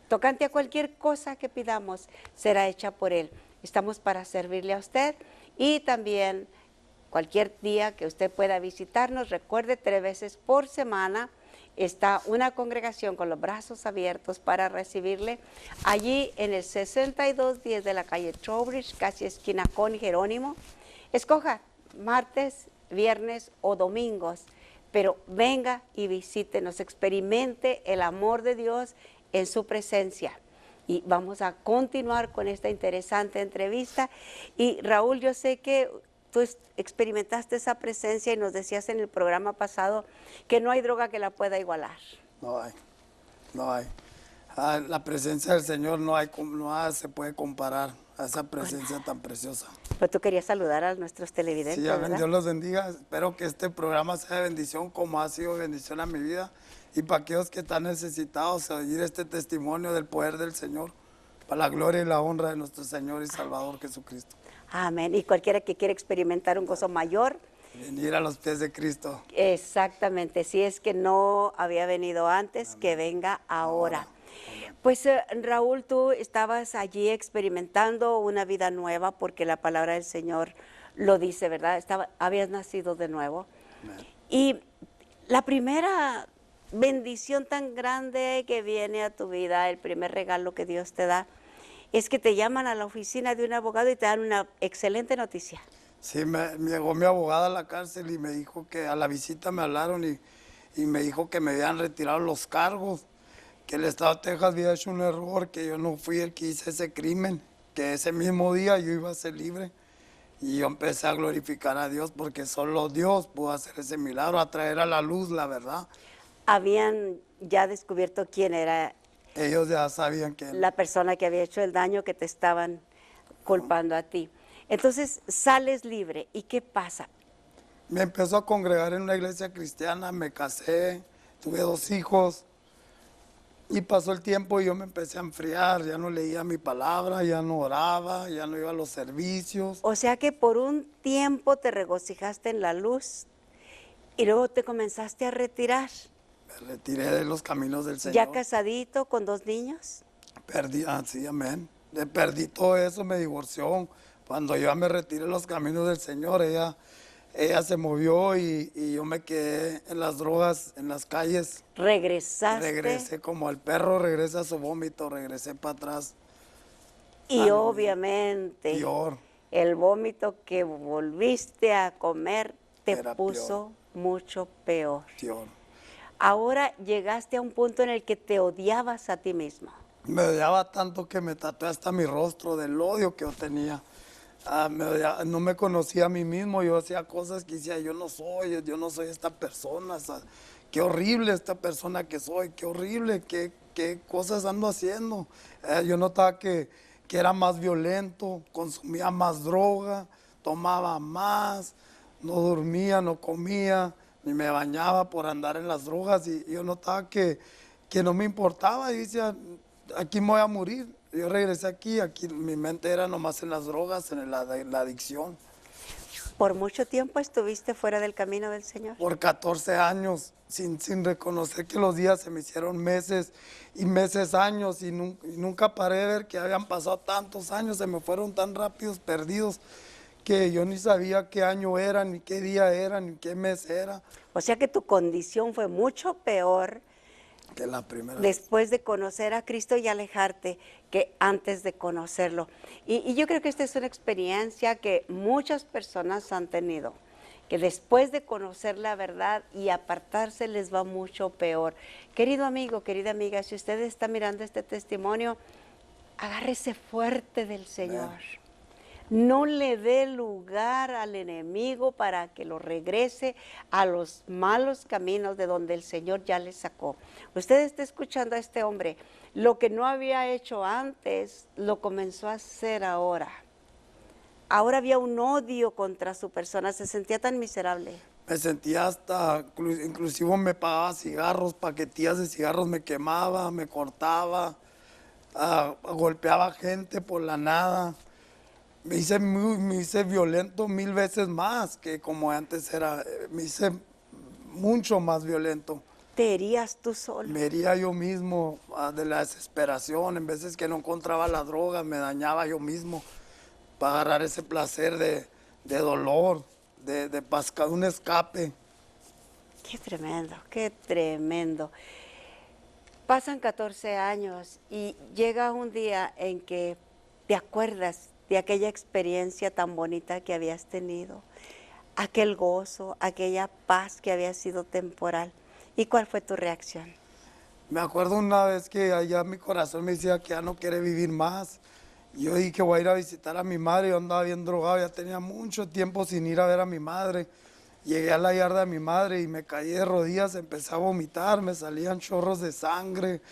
Speaker 2: tocante a cualquier cosa que pidamos, será hecha por Él. Estamos para servirle a usted y también cualquier día que usted pueda visitarnos, recuerde 3 veces por semana está una congregación con los brazos abiertos para recibirle allí en el 6210 de la calle Trowbridge, casi esquina con Jerónimo. Escoja martes, viernes o domingos, pero venga y visítenos, experimente el amor de Dios en su presencia. Y vamos a continuar con esta interesante entrevista. Y Raúl, yo sé que tú experimentaste esa presencia y nos decías en el programa pasado que no hay droga que la pueda igualar.
Speaker 3: No hay, no hay. La presencia del Señor no se puede comparar a esa presencia tan preciosa.
Speaker 2: Pues tú querías saludar a nuestros televidentes,
Speaker 3: Sí, amén.
Speaker 2: ¿verdad?
Speaker 3: Dios los bendiga. Espero que este programa sea de bendición como ha sido bendición a mi vida. Y para aquellos que están necesitados de oír este testimonio del poder del Señor, para la gloria y la honra de nuestro Señor y Salvador Jesucristo.
Speaker 2: Amén. Y cualquiera que quiera experimentar un gozo mayor,
Speaker 3: Venir a los pies de Cristo.
Speaker 2: exactamente, si es que no había venido antes, que venga ahora. Pues Raúl, tú estabas allí experimentando una vida nueva porque la palabra del Señor lo dice, ¿verdad? Habías nacido de nuevo.
Speaker 3: Amén.
Speaker 2: Y la primera bendición tan grande que viene a tu vida, el primer regalo que Dios te da, es que te llaman a la oficina de un abogado y te dan una excelente noticia.
Speaker 3: Sí, me llegó mi abogada a la cárcel y me dijo que a la visita me hablaron y me dijo que me habían retirado los cargos, que el Estado de Texas había hecho un error, que yo no fui el que hice ese crimen, que ese mismo día yo iba a ser libre. Y yo empecé a glorificar a Dios porque solo Dios pudo hacer ese milagro, a traer a la luz la verdad.
Speaker 2: Habían ya descubierto quién era
Speaker 3: Ellos ya sabían que
Speaker 2: la persona que había hecho el daño, que te estaban culpando a ti. Entonces sales libre. ¿Y qué pasa?
Speaker 3: me empezó a congregar en una iglesia cristiana, me casé, tuve 2 hijos. Y pasó el tiempo y yo me empecé a enfriar, ya no leía mi palabra, ya no oraba, ya no iba a los servicios.
Speaker 2: O sea que por un tiempo te regocijaste en la luz y luego te comenzaste a retirar.
Speaker 3: Me retiré de los caminos del Señor.
Speaker 2: Ya casadito con 2 niños.
Speaker 3: Perdí, sí, amén. Perdí todo eso, me divorció. Cuando yo me retiré de los caminos del Señor, ella se movió y yo me quedé en las drogas, en las calles.
Speaker 2: Regresaste.
Speaker 3: Regresé como el perro regresa a su vómito, regresé para atrás.
Speaker 2: Y
Speaker 3: Ah, no,
Speaker 2: obviamente
Speaker 3: peor.
Speaker 2: el vómito que volviste a comer te
Speaker 3: Era
Speaker 2: puso mucho peor.
Speaker 3: Peor.
Speaker 2: Ahora llegaste a un punto en el que te odiabas a ti mismo.
Speaker 3: Me odiaba tanto que me tatué hasta mi rostro del odio que yo tenía. No me conocía a mí mismo, yo hacía cosas que decía, yo no soy esta persona. Qué horrible esta persona que soy, qué horrible, qué cosas ando haciendo. Yo notaba que era más violento, consumía más droga, tomaba más, no dormía, no comía, ni me bañaba por andar en las drogas. Y yo notaba que no me importaba y decía, aquí me voy a morir. Yo regresé aquí mi mente era nomás en las drogas, en la adicción.
Speaker 2: ¿Por mucho tiempo estuviste fuera del camino del Señor?
Speaker 3: Por 14 años, sin reconocer que los días se me hicieron meses y meses, años, y nunca paré de ver que habían pasado tantos años, se me fueron tan rápidos, perdidos, que yo ni sabía qué año era, ni qué día era, ni qué mes era.
Speaker 2: O sea que tu condición fue mucho peor
Speaker 3: Que la primera
Speaker 2: después de conocer a Cristo y alejarte que antes de conocerlo. Y yo creo que esta es una experiencia que muchas personas han tenido, que después de conocer la verdad y apartarse les va mucho peor. Querido amigo, querida amiga, si usted está mirando este testimonio, agárrese fuerte del Señor. No le dé lugar al enemigo para que lo regrese a los malos caminos de donde el Señor ya le sacó. Usted está escuchando a este hombre. Lo que no había hecho antes, lo comenzó a hacer ahora. Ahora había un odio contra su persona, se sentía tan miserable.
Speaker 3: me sentía hasta, inclusive me pagaba cigarros, paquetillas de cigarros me quemaba, me cortaba, golpeaba gente por la nada. Me hice violento 1000 veces más que como antes era. Me hice mucho más violento.
Speaker 2: ¿Te herías tú solo?
Speaker 3: Me hería yo mismo de la desesperación. En veces que no encontraba la droga, me dañaba yo mismo para agarrar ese placer de dolor, de un escape.
Speaker 2: Qué tremendo, qué tremendo. Pasan 14 años y llega un día en que te acuerdas de aquella experiencia tan bonita que habías tenido, aquel gozo, aquella paz que había sido temporal. ¿Y cuál fue tu reacción?
Speaker 3: Me acuerdo una vez que allá mi corazón me decía que ya no quiere vivir más. Yo dije que voy a ir a visitar a mi madre. Yo andaba bien drogado, ya tenía mucho tiempo sin ir a ver a mi madre. Llegué a la yarda de mi madre y me caí de rodillas, empecé a vomitar, me salían chorros de sangre.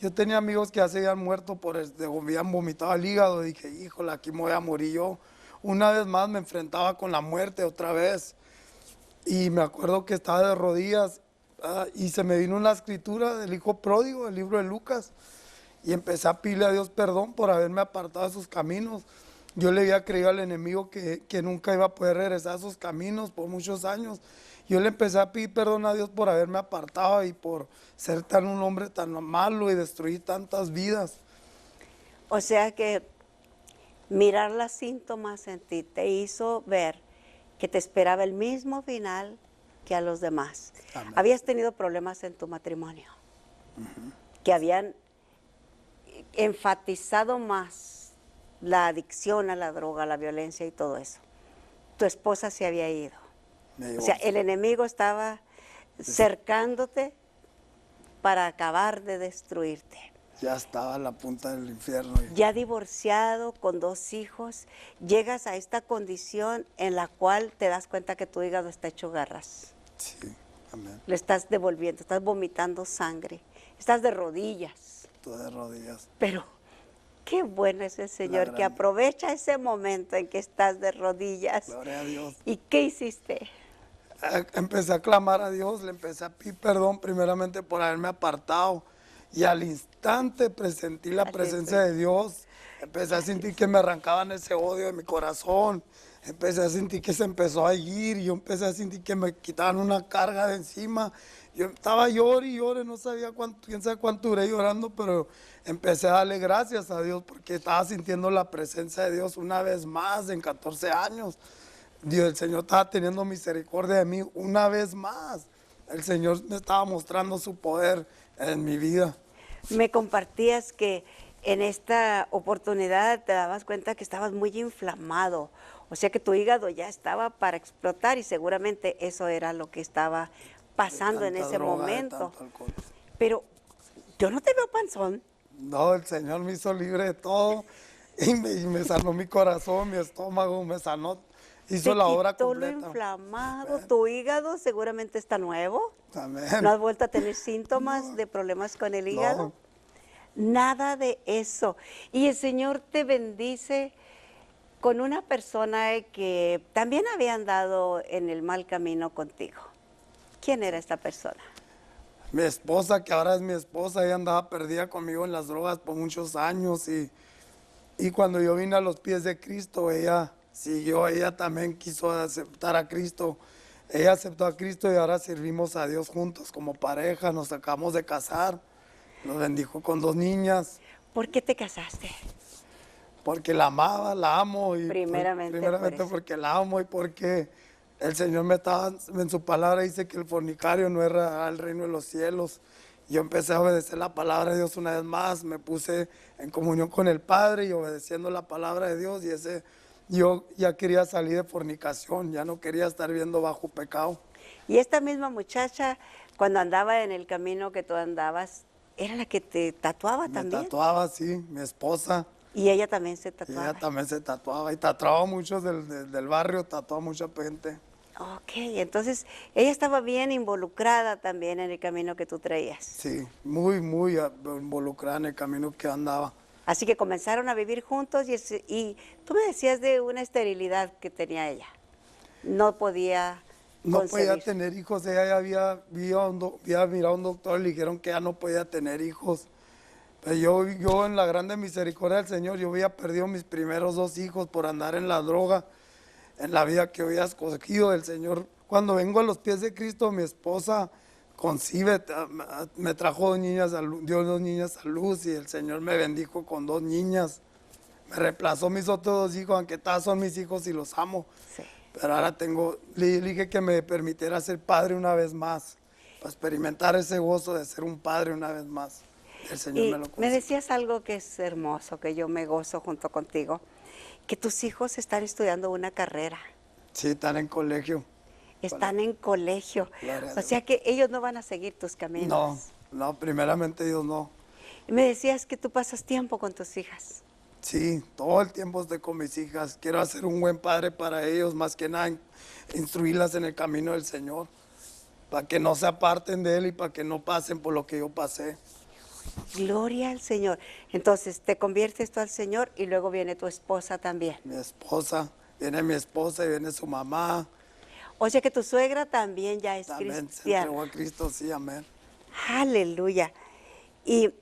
Speaker 3: Yo tenía amigos que ya se habían muerto habían vomitado el hígado. Dije, híjole, aquí me voy a morir yo. Una vez más me enfrentaba con la muerte otra vez. Y me acuerdo que estaba de rodillas y se me vino una escritura del hijo pródigo, del libro de Lucas. Y empecé a pedirle a Dios perdón por haberme apartado de sus caminos. Yo le había creído al enemigo que nunca iba a poder regresar a sus caminos por muchos años. Yo le empecé a pedir perdón a Dios por haberme apartado y por ser un hombre tan malo y destruir tantas vidas.
Speaker 2: O sea que mirar los síntomas en ti te hizo ver que te esperaba el mismo final que a los demás.
Speaker 3: Amén.
Speaker 2: Habías tenido problemas en tu matrimonio, que habían enfatizado más la adicción a la droga, a la violencia y todo eso. Tu esposa se había ido. O sea, el enemigo estaba cercándote para acabar de destruirte.
Speaker 3: Ya estaba a la punta del infierno.
Speaker 2: Ya divorciado, con 2 hijos, llegas a esta condición en la cual te das cuenta que tu hígado está hecho garras.
Speaker 3: Sí, amén.
Speaker 2: Le estás devolviendo, estás vomitando sangre, estás de rodillas.
Speaker 3: Tú de rodillas.
Speaker 2: Pero qué bueno es el Señor que aprovecha ese momento en que estás de rodillas.
Speaker 3: Gloria a Dios.
Speaker 2: ¿Y qué hiciste?
Speaker 3: Empecé a clamar a Dios, le empecé a pedir perdón primeramente por haberme apartado y al instante presentí la presencia de Dios. Empecé a sentir que me arrancaban ese odio de mi corazón, empecé a sentir que se empezó a ir, yo empecé a sentir que me quitaban una carga de encima. Yo estaba llorando y llorando, no sabía quién sabe cuánto duré llorando, pero empecé a darle gracias a Dios porque estaba sintiendo la presencia de Dios una vez más en 14 años. Dios, el Señor estaba teniendo misericordia de mí una vez más. El Señor me estaba mostrando su poder en mi vida.
Speaker 2: Me compartías que en esta oportunidad te dabas cuenta que estabas muy inflamado, o sea que tu hígado ya estaba para explotar y seguramente eso era lo que estaba pasando en ese momento. Pero yo no te veo panzón.
Speaker 3: No, el Señor me hizo libre de todo y me sanó mi corazón, mi estómago, me sanó. Hizo la obra completa.
Speaker 2: Lo inflamado, amén. Tu hígado seguramente está nuevo.
Speaker 3: Amén.
Speaker 2: ¿No has vuelto a tener síntomas de problemas con el hígado? No. Nada de eso. Y el Señor te bendice con una persona que también había andado en el mal camino contigo. ¿Quién era esta persona?
Speaker 3: Mi esposa, que ahora es mi esposa, ella andaba perdida conmigo en las drogas por muchos años y cuando yo vine a los pies de Cristo, ella siguió, ella también quiso aceptar a Cristo. Ella aceptó a Cristo y ahora servimos a Dios juntos como pareja, nos acabamos de casar, nos bendijo con 2 niñas.
Speaker 2: ¿Por qué te casaste?
Speaker 3: Porque la amaba, la amo. Y
Speaker 2: primeramente
Speaker 3: porque la amo y porque el Señor en su palabra dice que el fornicario no era al reino de los cielos. Yo empecé a obedecer la palabra de Dios una vez más, me puse en comunión con el Padre y obedeciendo la palabra de Dios yo ya quería salir de fornicación, ya no quería estar viviendo bajo pecado.
Speaker 2: Y esta misma muchacha, cuando andaba en el camino que tú andabas, ¿era la que te tatuaba también?
Speaker 3: Me tatuaba, sí, mi esposa.
Speaker 2: ¿Y ella también se tatuaba?
Speaker 3: Ella también se tatuaba y tatuaba a muchos del barrio, tatuaba a mucha gente.
Speaker 2: Ok, entonces ella estaba bien involucrada también en el camino que tú traías.
Speaker 3: Sí, muy involucrada en el camino que andaba.
Speaker 2: Así que comenzaron a vivir juntos y tú me decías de una esterilidad que tenía ella. No podía
Speaker 3: No podía
Speaker 2: concebir.
Speaker 3: tener hijos, ella ya había mirado a un doctor y le dijeron que ya no podía tener hijos. Pero yo en la grande misericordia del Señor, yo había perdido mis primeros 2 hijos por andar en la droga, en la vida que había escogido del Señor. Cuando vengo a los pies de Cristo, mi esposa concibe, me trajo 2 niñas, dio 2 niñas a luz y el Señor me bendijo con 2 niñas. Me reemplazó mis otros 2 hijos, aunque todos son mis hijos y los amo.
Speaker 2: Sí.
Speaker 3: Pero ahora le dije que me permitiera ser padre una vez más, para experimentar ese gozo de ser un padre una vez más. El Señor
Speaker 2: Y
Speaker 3: me lo
Speaker 2: me
Speaker 3: concedió.
Speaker 2: decías algo que es hermoso, que yo me gozo junto contigo, que tus hijos están estudiando una carrera,
Speaker 3: Sí, están en colegio.
Speaker 2: están en colegio,
Speaker 3: Gloria a
Speaker 2: o
Speaker 3: Dios.
Speaker 2: sea que ellos no van a seguir tus caminos.
Speaker 3: No, primeramente Dios no.
Speaker 2: Y me decías que tú pasas tiempo con tus hijas.
Speaker 3: Sí, todo el tiempo estoy con mis hijas. Quiero ser un buen padre para ellos, más que nada instruirlas en el camino del Señor, para que no se aparten de Él y para que no pasen por lo que yo pasé.
Speaker 2: Gloria al Señor. Entonces te conviertes tú al Señor y luego viene tu esposa también.
Speaker 3: Mi esposa y viene su mamá.
Speaker 2: O sea que tu suegra también ya es
Speaker 3: También se
Speaker 2: cristiana.
Speaker 3: entregó a Cristo, sí, amén.
Speaker 2: Aleluya. ¿Y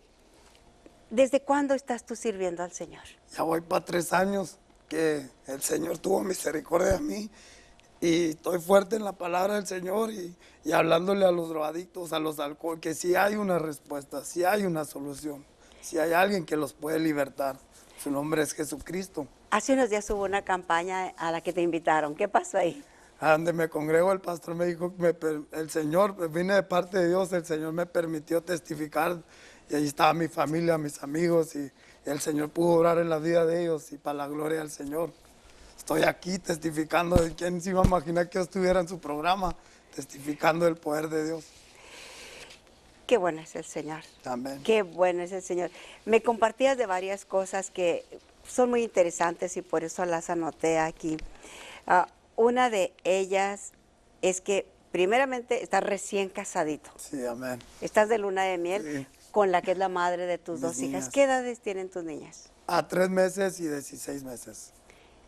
Speaker 2: desde cuándo estás tú sirviendo al Señor?
Speaker 3: Ya voy para 3 años que el Señor tuvo misericordia de mí y estoy fuerte en la palabra del Señor y hablándole a los drogadictos, a los alcohol, que sí hay una respuesta, sí hay una solución, sí hay alguien que los puede libertar. Su nombre es Jesucristo.
Speaker 2: Hace unos días hubo una campaña a la que te invitaron. ¿Qué pasó ahí?
Speaker 3: A donde me congrego, el pastor me dijo, el Señor, vine de parte de Dios, el Señor me permitió testificar y ahí estaba mi familia, mis amigos y el Señor pudo obrar en la vida de ellos y para la gloria del Señor. Estoy aquí testificando, ¿quién se iba a imaginar que yo estuviera en su programa testificando el poder de Dios?
Speaker 2: Qué bueno es el Señor.
Speaker 3: Amén.
Speaker 2: Qué bueno es el Señor. Me compartías de varias cosas que son muy interesantes y por eso las anoté aquí. Una de ellas es que primeramente estás recién casadito.
Speaker 3: Sí, amén.
Speaker 2: Estás de luna de miel
Speaker 3: Sí.
Speaker 2: con la que es la madre de tus
Speaker 3: Mis
Speaker 2: 2 hijas.
Speaker 3: niñas.
Speaker 2: ¿Qué edades tienen tus niñas?
Speaker 3: A 3 meses y 16 meses.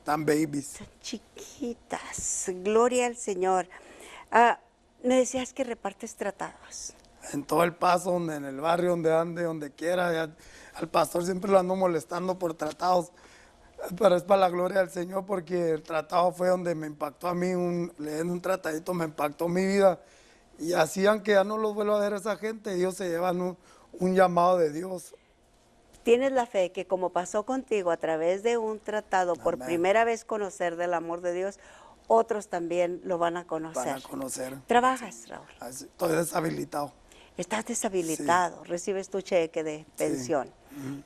Speaker 3: Están babies.
Speaker 2: Son chiquitas. Gloria al Señor. Me decías que repartes tratados.
Speaker 3: En todo el paso, en el barrio, donde ande, donde quiera. Al pastor siempre lo ando molestando por tratados, pero es para la gloria del Señor porque el tratado fue donde me impactó a mí, leyendo un tratadito me impactó mi vida. Y así, aunque ya no los vuelvo a ver a esa gente, ellos se llevan un llamado de Dios.
Speaker 2: Tienes la fe que como pasó contigo a través de un tratado, por
Speaker 3: Amén.
Speaker 2: primera vez conocer del amor de Dios, otros también lo van a conocer.
Speaker 3: Van a conocer.
Speaker 2: ¿Trabajas, Raúl?
Speaker 3: Estoy deshabilitado.
Speaker 2: Estás deshabilitado, recibes tu cheque de pensión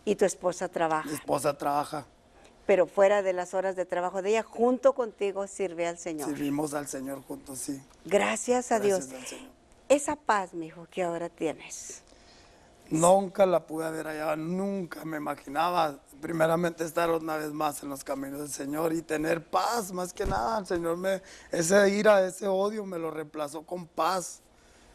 Speaker 2: y tu esposa trabaja,
Speaker 3: Mi esposa trabaja.
Speaker 2: pero fuera de las horas de trabajo de ella, junto contigo sirve al Señor.
Speaker 3: Servimos al Señor juntos, sí.
Speaker 2: Gracias a
Speaker 3: Gracias
Speaker 2: Dios.
Speaker 3: al Señor.
Speaker 2: Esa paz, mi hijo, que ahora tienes.
Speaker 3: Nunca la pude haber hallado, nunca me imaginaba primeramente estar una vez más en los caminos del Señor y tener paz, más que nada. El Señor esa ira, ese odio me lo reemplazó con paz,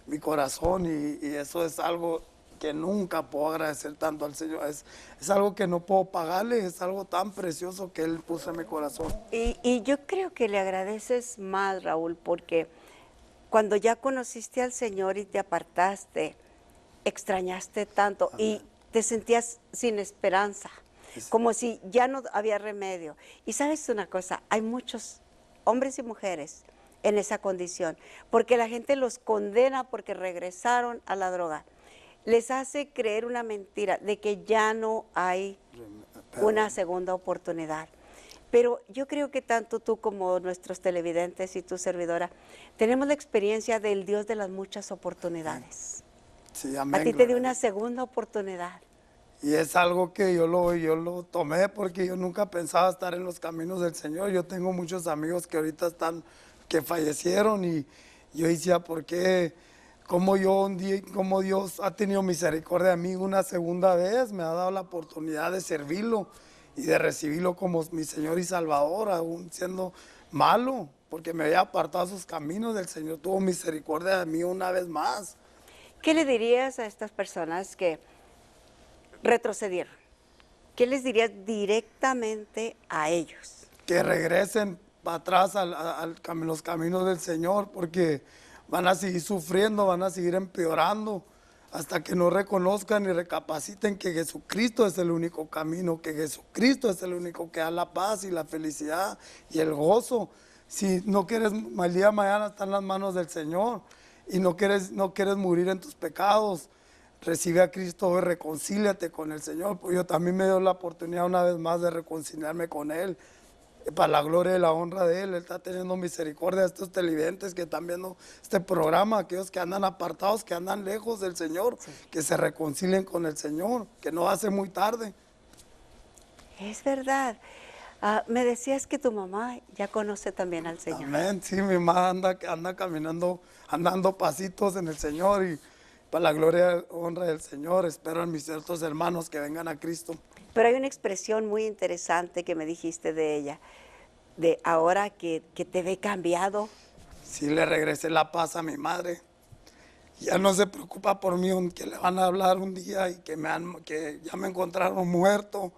Speaker 3: mi corazón y eso es algo que nunca puedo agradecer tanto al Señor. Es algo que no puedo pagarle, es algo tan precioso que Él puso en mi corazón.
Speaker 2: Y yo creo que le agradeces más, Raúl, porque cuando ya conociste al Señor y te apartaste, extrañaste tanto y te sentías sin esperanza, como si ya no había remedio. Y sabes una cosa, hay muchos hombres y mujeres en esa condición, porque la gente los condena porque regresaron a la droga. Les hace creer una mentira de que ya no hay una segunda oportunidad. Pero yo creo que tanto tú como nuestros televidentes y tu servidora tenemos la experiencia del Dios de las muchas oportunidades.
Speaker 3: Sí,
Speaker 2: A
Speaker 3: amén.
Speaker 2: ti te dio una segunda oportunidad.
Speaker 3: Y es algo que yo lo tomé porque yo nunca pensaba estar en los caminos del Señor. Yo tengo muchos amigos que ahorita que fallecieron y yo decía, ¿por qué? Como Dios ha tenido misericordia de mí una segunda vez, me ha dado la oportunidad de servirlo y de recibirlo como mi Señor y Salvador, aún siendo malo, porque me había apartado a sus caminos. El Señor tuvo misericordia de mí una vez más.
Speaker 2: ¿Qué le dirías a estas personas que retrocedieron? ¿Qué les dirías directamente a ellos?
Speaker 3: Que regresen para atrás los caminos del Señor, porque van a seguir sufriendo, van a seguir empeorando, hasta que no reconozcan y recapaciten que Jesucristo es el único camino, que Jesucristo es el único que da la paz y la felicidad y el gozo. Si no quieres, el día de mañana está en las manos del Señor, y no quieres morir en tus pecados, recibe a Cristo hoy, reconcíliate con el Señor. Pues yo también me doy la oportunidad una vez más de reconciliarme con Él, para la gloria y la honra de Él. Él está teniendo misericordia de estos televidentes que están viendo este programa, aquellos que andan apartados, que andan lejos del Señor, que se reconcilien con el Señor, que no hace muy tarde.
Speaker 2: Es verdad. Me decías que tu mamá ya conoce también al Señor.
Speaker 3: Amén, sí, mi mamá anda caminando, andando pasitos en el Señor, y para la gloria y honra del Señor espero a mis ciertos hermanos que vengan a Cristo.
Speaker 2: Pero hay una expresión muy interesante que me dijiste de ella, de ahora que te ve cambiado.
Speaker 3: Sí, le regresé la paz a mi madre. Ya no se preocupa por mí, que le van a hablar un día y que ya me encontraron muerto,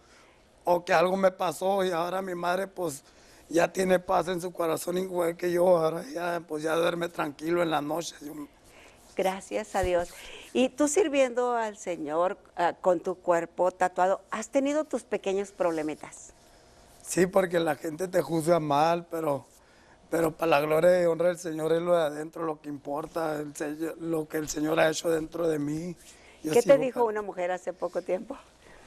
Speaker 3: o que algo me pasó, y ahora mi madre pues ya tiene paz en su corazón, igual que yo. Ahora ya duerme tranquilo en las noches.
Speaker 2: Gracias a Dios. Y tú sirviendo al Señor con tu cuerpo tatuado, ¿has tenido tus pequeños problemitas?
Speaker 3: Sí, porque la gente te juzga mal, pero para la gloria y honra del Señor es lo de adentro lo que importa, lo que el Señor ha hecho dentro de mí.
Speaker 2: ¿Qué te dijo una mujer hace poco tiempo?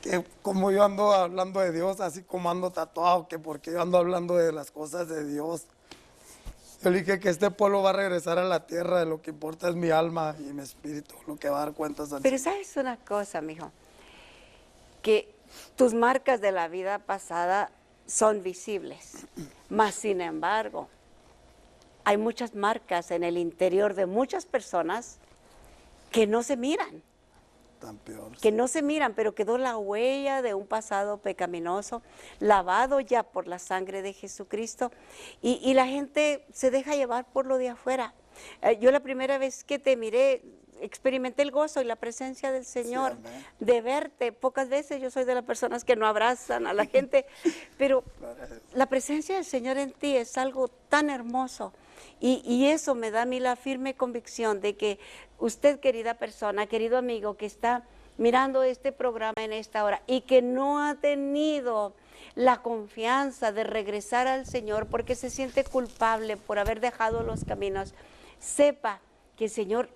Speaker 3: Que como yo ando hablando de Dios, así como ando tatuado, que porque yo ando hablando de las cosas de Dios. Yo le dije que este pueblo va a regresar a la tierra, de lo que importa es mi alma y mi espíritu, lo que va a dar cuentas al
Speaker 2: Pero
Speaker 3: Señor.
Speaker 2: sabes una cosa, mijo, que tus marcas de la vida pasada son visibles, mas sin embargo, hay muchas marcas en el interior de muchas personas que no se miran.
Speaker 3: Tan peor.
Speaker 2: Que no se miran, pero quedó la huella de un pasado pecaminoso, lavado ya por la sangre de Jesucristo, y la gente se deja llevar por lo de afuera. Yo la primera vez que te miré, experimenté el gozo y la presencia del Señor,
Speaker 3: amén.
Speaker 2: de verte. Pocas veces yo soy de las personas que no abrazan a la gente, pero la presencia del Señor en ti es algo tan hermoso. Y eso me da a mí la firme convicción de que usted, querida persona, querido amigo, que está mirando este programa en esta hora y que no ha tenido la confianza de regresar al Señor porque se siente culpable por haber dejado los caminos, sepa que el Señor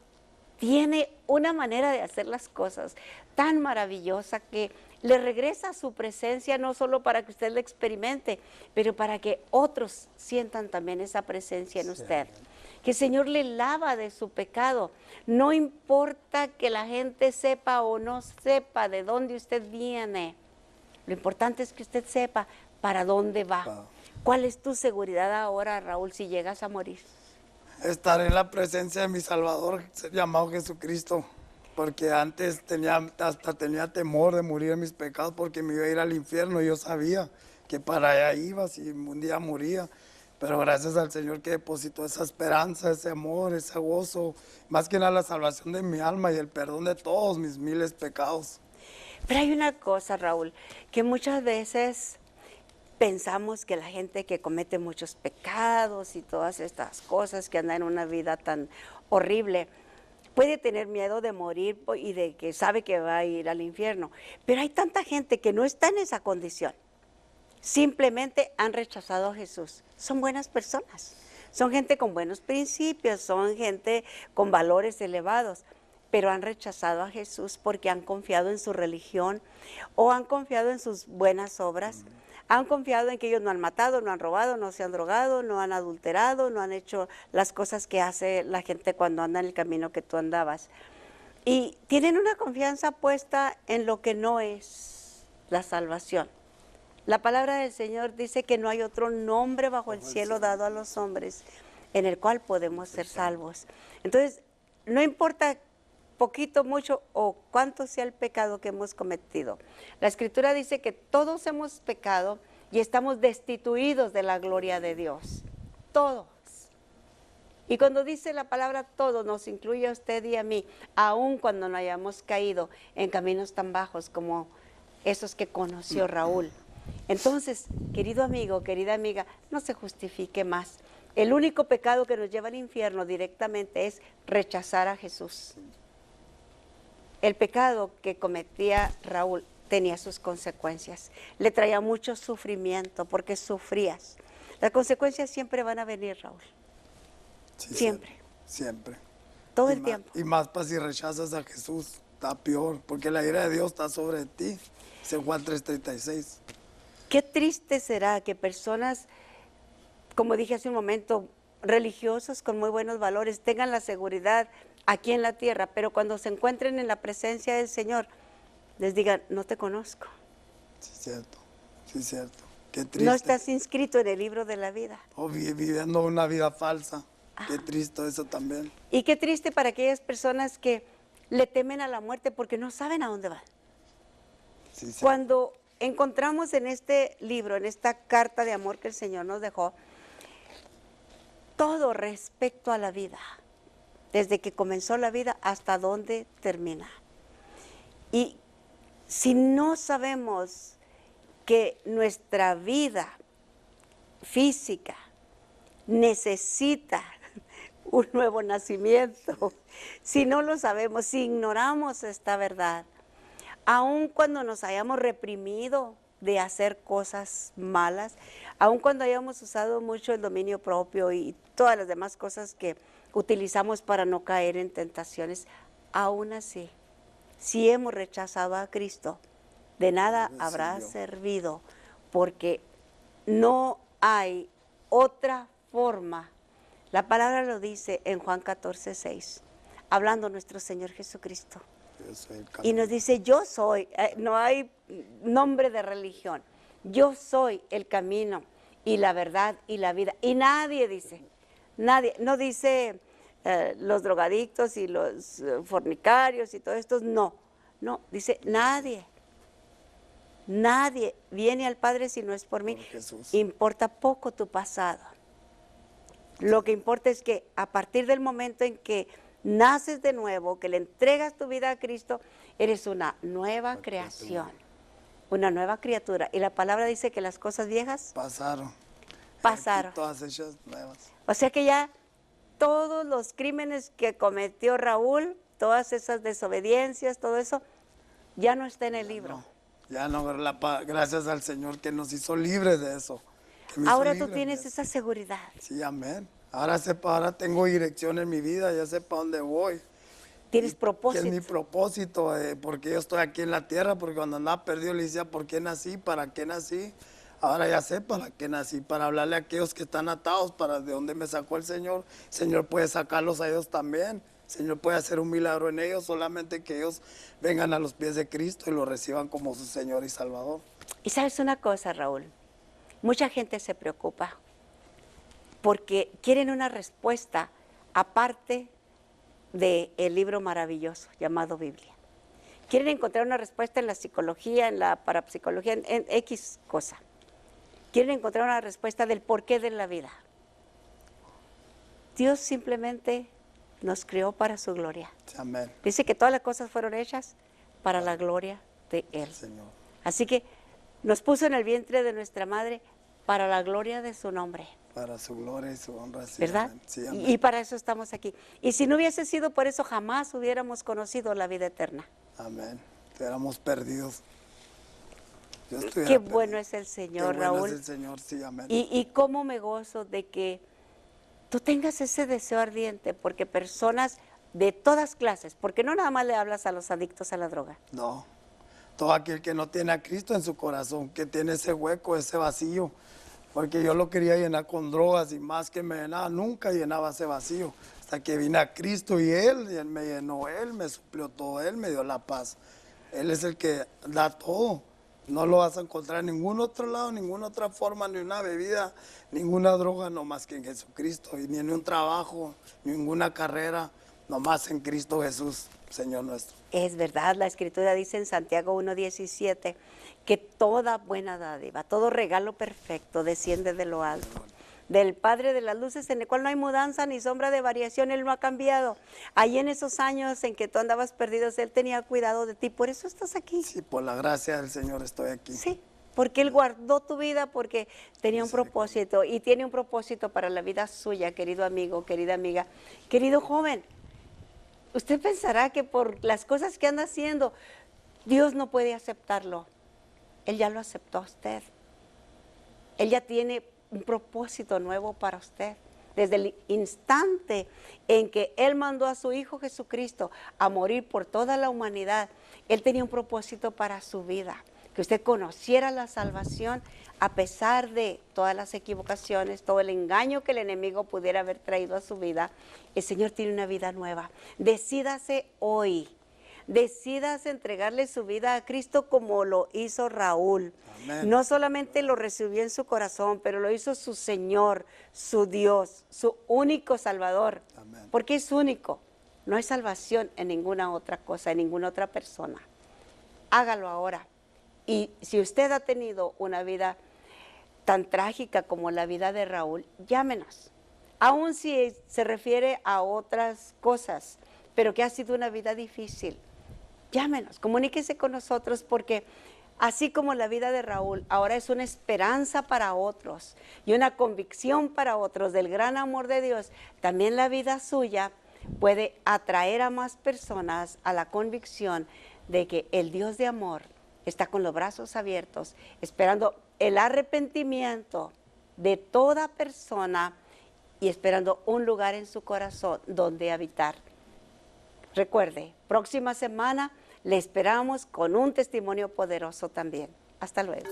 Speaker 2: tiene una manera de hacer las cosas tan maravillosa que le regresa su presencia, no solo para que usted la experimente, pero para que otros sientan también esa presencia en usted. Que el Señor le lava de su pecado. No importa que la gente sepa o no sepa de dónde usted viene. Lo importante es que usted sepa para dónde va. ¿Cuál es tu seguridad ahora, Raúl, si llegas a morir?
Speaker 3: Estar en la presencia de mi Salvador, llamado Jesucristo, porque antes hasta tenía temor de morir en mis pecados, porque me iba a ir al infierno. Yo sabía que para allá iba si un día moría, pero gracias al Señor que depositó esa esperanza, ese amor, ese gozo, más que nada la salvación de mi alma y el perdón de todos mis miles pecados.
Speaker 2: Pero hay una cosa, Raúl, que muchas veces pensamos que la gente que comete muchos pecados y todas estas cosas, que anda en una vida tan horrible, puede tener miedo de morir y de que sabe que va a ir al infierno. Pero hay tanta gente que no está en esa condición. Simplemente han rechazado a Jesús. Son buenas personas. Son gente con buenos principios, son gente con valores elevados, pero han rechazado a Jesús porque han confiado en su religión o han confiado en sus buenas obras. Han confiado en que ellos no han matado, no han robado, no se han drogado, no han adulterado, no han hecho las cosas que hace la gente cuando anda en el camino que tú andabas. Y tienen una confianza puesta en lo que no es la salvación. La palabra del Señor dice que no hay otro nombre bajo el cielo dado a los hombres en el cual podemos ser salvos. Entonces, no importa poquito, mucho o cuánto sea el pecado que hemos cometido. La Escritura dice que todos hemos pecado y estamos destituidos de la gloria de Dios. Todos. Y cuando dice la palabra todos, nos incluye a usted y a mí, aun cuando no hayamos caído en caminos tan bajos como esos que conoció Raúl. Entonces, querido amigo, querida amiga, no se justifique más. El único pecado que nos lleva al infierno directamente es rechazar a Jesús. El pecado que cometía Raúl tenía sus consecuencias. Le traía mucho sufrimiento porque sufrías. Las consecuencias siempre van a venir, Raúl.
Speaker 3: Sí,
Speaker 2: Siempre.
Speaker 3: Siempre.
Speaker 2: Todo
Speaker 3: Y
Speaker 2: el
Speaker 3: más-
Speaker 2: tiempo.
Speaker 3: Y más para si rechazas a Jesús, está peor, porque la ira de Dios está sobre ti. Dice Juan 3:36.
Speaker 2: Qué triste será que personas, como dije hace un momento, religiosos con muy buenos valores, tengan la seguridad aquí en la tierra, pero cuando se encuentren en la presencia del Señor, les digan, no te conozco.
Speaker 3: Sí, cierto. Sí, cierto. Qué triste.
Speaker 2: No estás inscrito en el libro de la vida.
Speaker 3: O viviendo una vida falsa. Qué triste eso también.
Speaker 2: Y qué triste para aquellas personas que le temen a la muerte porque no saben a dónde van.
Speaker 3: Sí, cierto.
Speaker 2: Cuando encontramos en este libro, en esta carta de amor que el Señor nos dejó, todo respecto a la vida, desde que comenzó la vida hasta dónde termina. Y si no sabemos que nuestra vida física necesita un nuevo nacimiento, si no lo sabemos, si ignoramos esta verdad, aun cuando nos hayamos reprimido de hacer cosas malas, aun cuando hayamos usado mucho el dominio propio y todas las demás cosas que utilizamos para no caer en tentaciones, aún así, si hemos rechazado a Cristo, de nada habrá servido, porque no hay otra forma. La palabra lo dice en Juan 14:6, hablando nuestro Señor Jesucristo.
Speaker 3: Yo soy el
Speaker 2: Y
Speaker 3: camino.
Speaker 2: nos dice, yo soy, no hay nombre de religión, yo soy el camino y la verdad y la vida. Y nadie dice, nadie, no dice los drogadictos y los fornicarios y todo esto, no, dice nadie. Nadie viene al Padre si no es por mí.
Speaker 3: Por Jesús.
Speaker 2: Importa poco tu pasado. Lo que importa es que a partir del momento en que naces de nuevo, que le entregas tu vida a Cristo, eres una nueva creación, una nueva criatura. Y la palabra dice que las cosas viejas
Speaker 3: Pasaron.
Speaker 2: pasaron.
Speaker 3: Aquí todas hechas nuevas.
Speaker 2: O sea que ya todos los crímenes que cometió Raúl, todas esas desobediencias, todo eso, ya no está en el libro.
Speaker 3: Ya no, gracias al Señor que nos hizo libres de eso. Que me hizo
Speaker 2: Ahora tú
Speaker 3: libre de
Speaker 2: tienes
Speaker 3: eso.
Speaker 2: esa seguridad.
Speaker 3: Sí, amén. Ahora tengo dirección en mi vida, ya sé para dónde voy.
Speaker 2: Tienes
Speaker 3: Que es mi
Speaker 2: propósito.
Speaker 3: propósito, porque yo estoy aquí en la tierra, porque cuando andaba perdido le decía, ¿por qué nací? ¿Para qué nací? Ahora ya sé para qué nací, para hablarle a aquellos que están atados, para de dónde me sacó el Señor. El Señor puede sacarlos a ellos también. El Señor puede hacer un milagro en ellos, solamente que ellos vengan a los pies de Cristo y lo reciban como su Señor y Salvador.
Speaker 2: Y sabes una cosa, Raúl, mucha gente se preocupa porque quieren una respuesta aparte del libro maravilloso llamado Biblia. Quieren encontrar una respuesta en la psicología, en la parapsicología, en X cosa. Quieren encontrar una respuesta del porqué de la vida. Dios simplemente nos creó para su gloria.
Speaker 3: Amén,
Speaker 2: Dice que todas las cosas fueron hechas para la gloria de Él.
Speaker 3: Señor.
Speaker 2: Así que nos puso en el vientre de nuestra madre para la gloria de su nombre,
Speaker 3: Para su gloria y su honra. Sí,
Speaker 2: ¿verdad?
Speaker 3: amén. Sí,
Speaker 2: Y
Speaker 3: amén.
Speaker 2: para eso estamos aquí. Y si no hubiese sido por eso, jamás hubiéramos conocido la vida eterna.
Speaker 3: Amén. Éramos perdidos. Yo estuviera
Speaker 2: Qué
Speaker 3: perdido.
Speaker 2: bueno es el Señor,
Speaker 3: Qué bueno
Speaker 2: Raúl.
Speaker 3: es el Señor, sí, amén.
Speaker 2: Y cómo me gozo de que tú tengas ese deseo ardiente, porque personas de todas clases, porque no nada más le hablas a los adictos a la droga.
Speaker 3: No, todo aquel que no tiene a Cristo en su corazón, que tiene ese hueco, ese vacío, porque yo lo quería llenar con drogas y más que me llenaba, nunca llenaba ese vacío, hasta que vine a Cristo y Él me llenó, Él me suplió todo, Él me dio la paz. Él es el que da todo. No lo vas a encontrar en ningún otro lado, ninguna otra forma, ni una bebida, ninguna droga, no más que en Jesucristo, y ni en un trabajo, ninguna carrera, nomás en Cristo Jesús, Señor nuestro.
Speaker 2: Es verdad, la Escritura dice en Santiago 1:17 que toda buena dádiva, todo regalo perfecto desciende de lo alto, del Padre de las luces, en el cual no hay mudanza ni sombra de variación. Él no ha cambiado. Ahí en esos años en que tú andabas perdido, Él tenía cuidado de ti, por eso estás aquí.
Speaker 3: Sí, por la gracia del Señor estoy aquí.
Speaker 2: Sí, porque Él guardó tu vida, porque tenía un propósito y tiene un propósito para la vida suya, querido amigo, querida amiga, querido joven. Usted pensará que por las cosas que anda haciendo, Dios no puede aceptarlo. Él ya lo aceptó a usted. Él ya tiene un propósito nuevo para usted. Desde el instante en que Él mandó a su Hijo Jesucristo a morir por toda la humanidad, Él tenía un propósito para su vida. Que usted conociera la salvación a pesar de todas las equivocaciones, todo el engaño que el enemigo pudiera haber traído a su vida. El Señor tiene una vida nueva. Decídase hoy. Decídase entregarle su vida a Cristo como lo hizo Raúl.
Speaker 3: Amén.
Speaker 2: No solamente lo recibió en su corazón, pero lo hizo su Señor, su Dios, su único Salvador.
Speaker 3: Amén.
Speaker 2: Porque es único. No hay salvación en ninguna otra cosa, en ninguna otra persona. Hágalo ahora. Y si usted ha tenido una vida tan trágica como la vida de Raúl, llámenos. Aun si se refiere a otras cosas, pero que ha sido una vida difícil, llámenos, comuníquese con nosotros, porque así como la vida de Raúl ahora es una esperanza para otros y una convicción para otros del gran amor de Dios, también la vida suya puede atraer a más personas a la convicción de que el Dios de amor está con los brazos abiertos, esperando el arrepentimiento de toda persona y esperando un lugar en su corazón donde habitar. Recuerde, próxima semana le esperamos con un testimonio poderoso también. Hasta luego.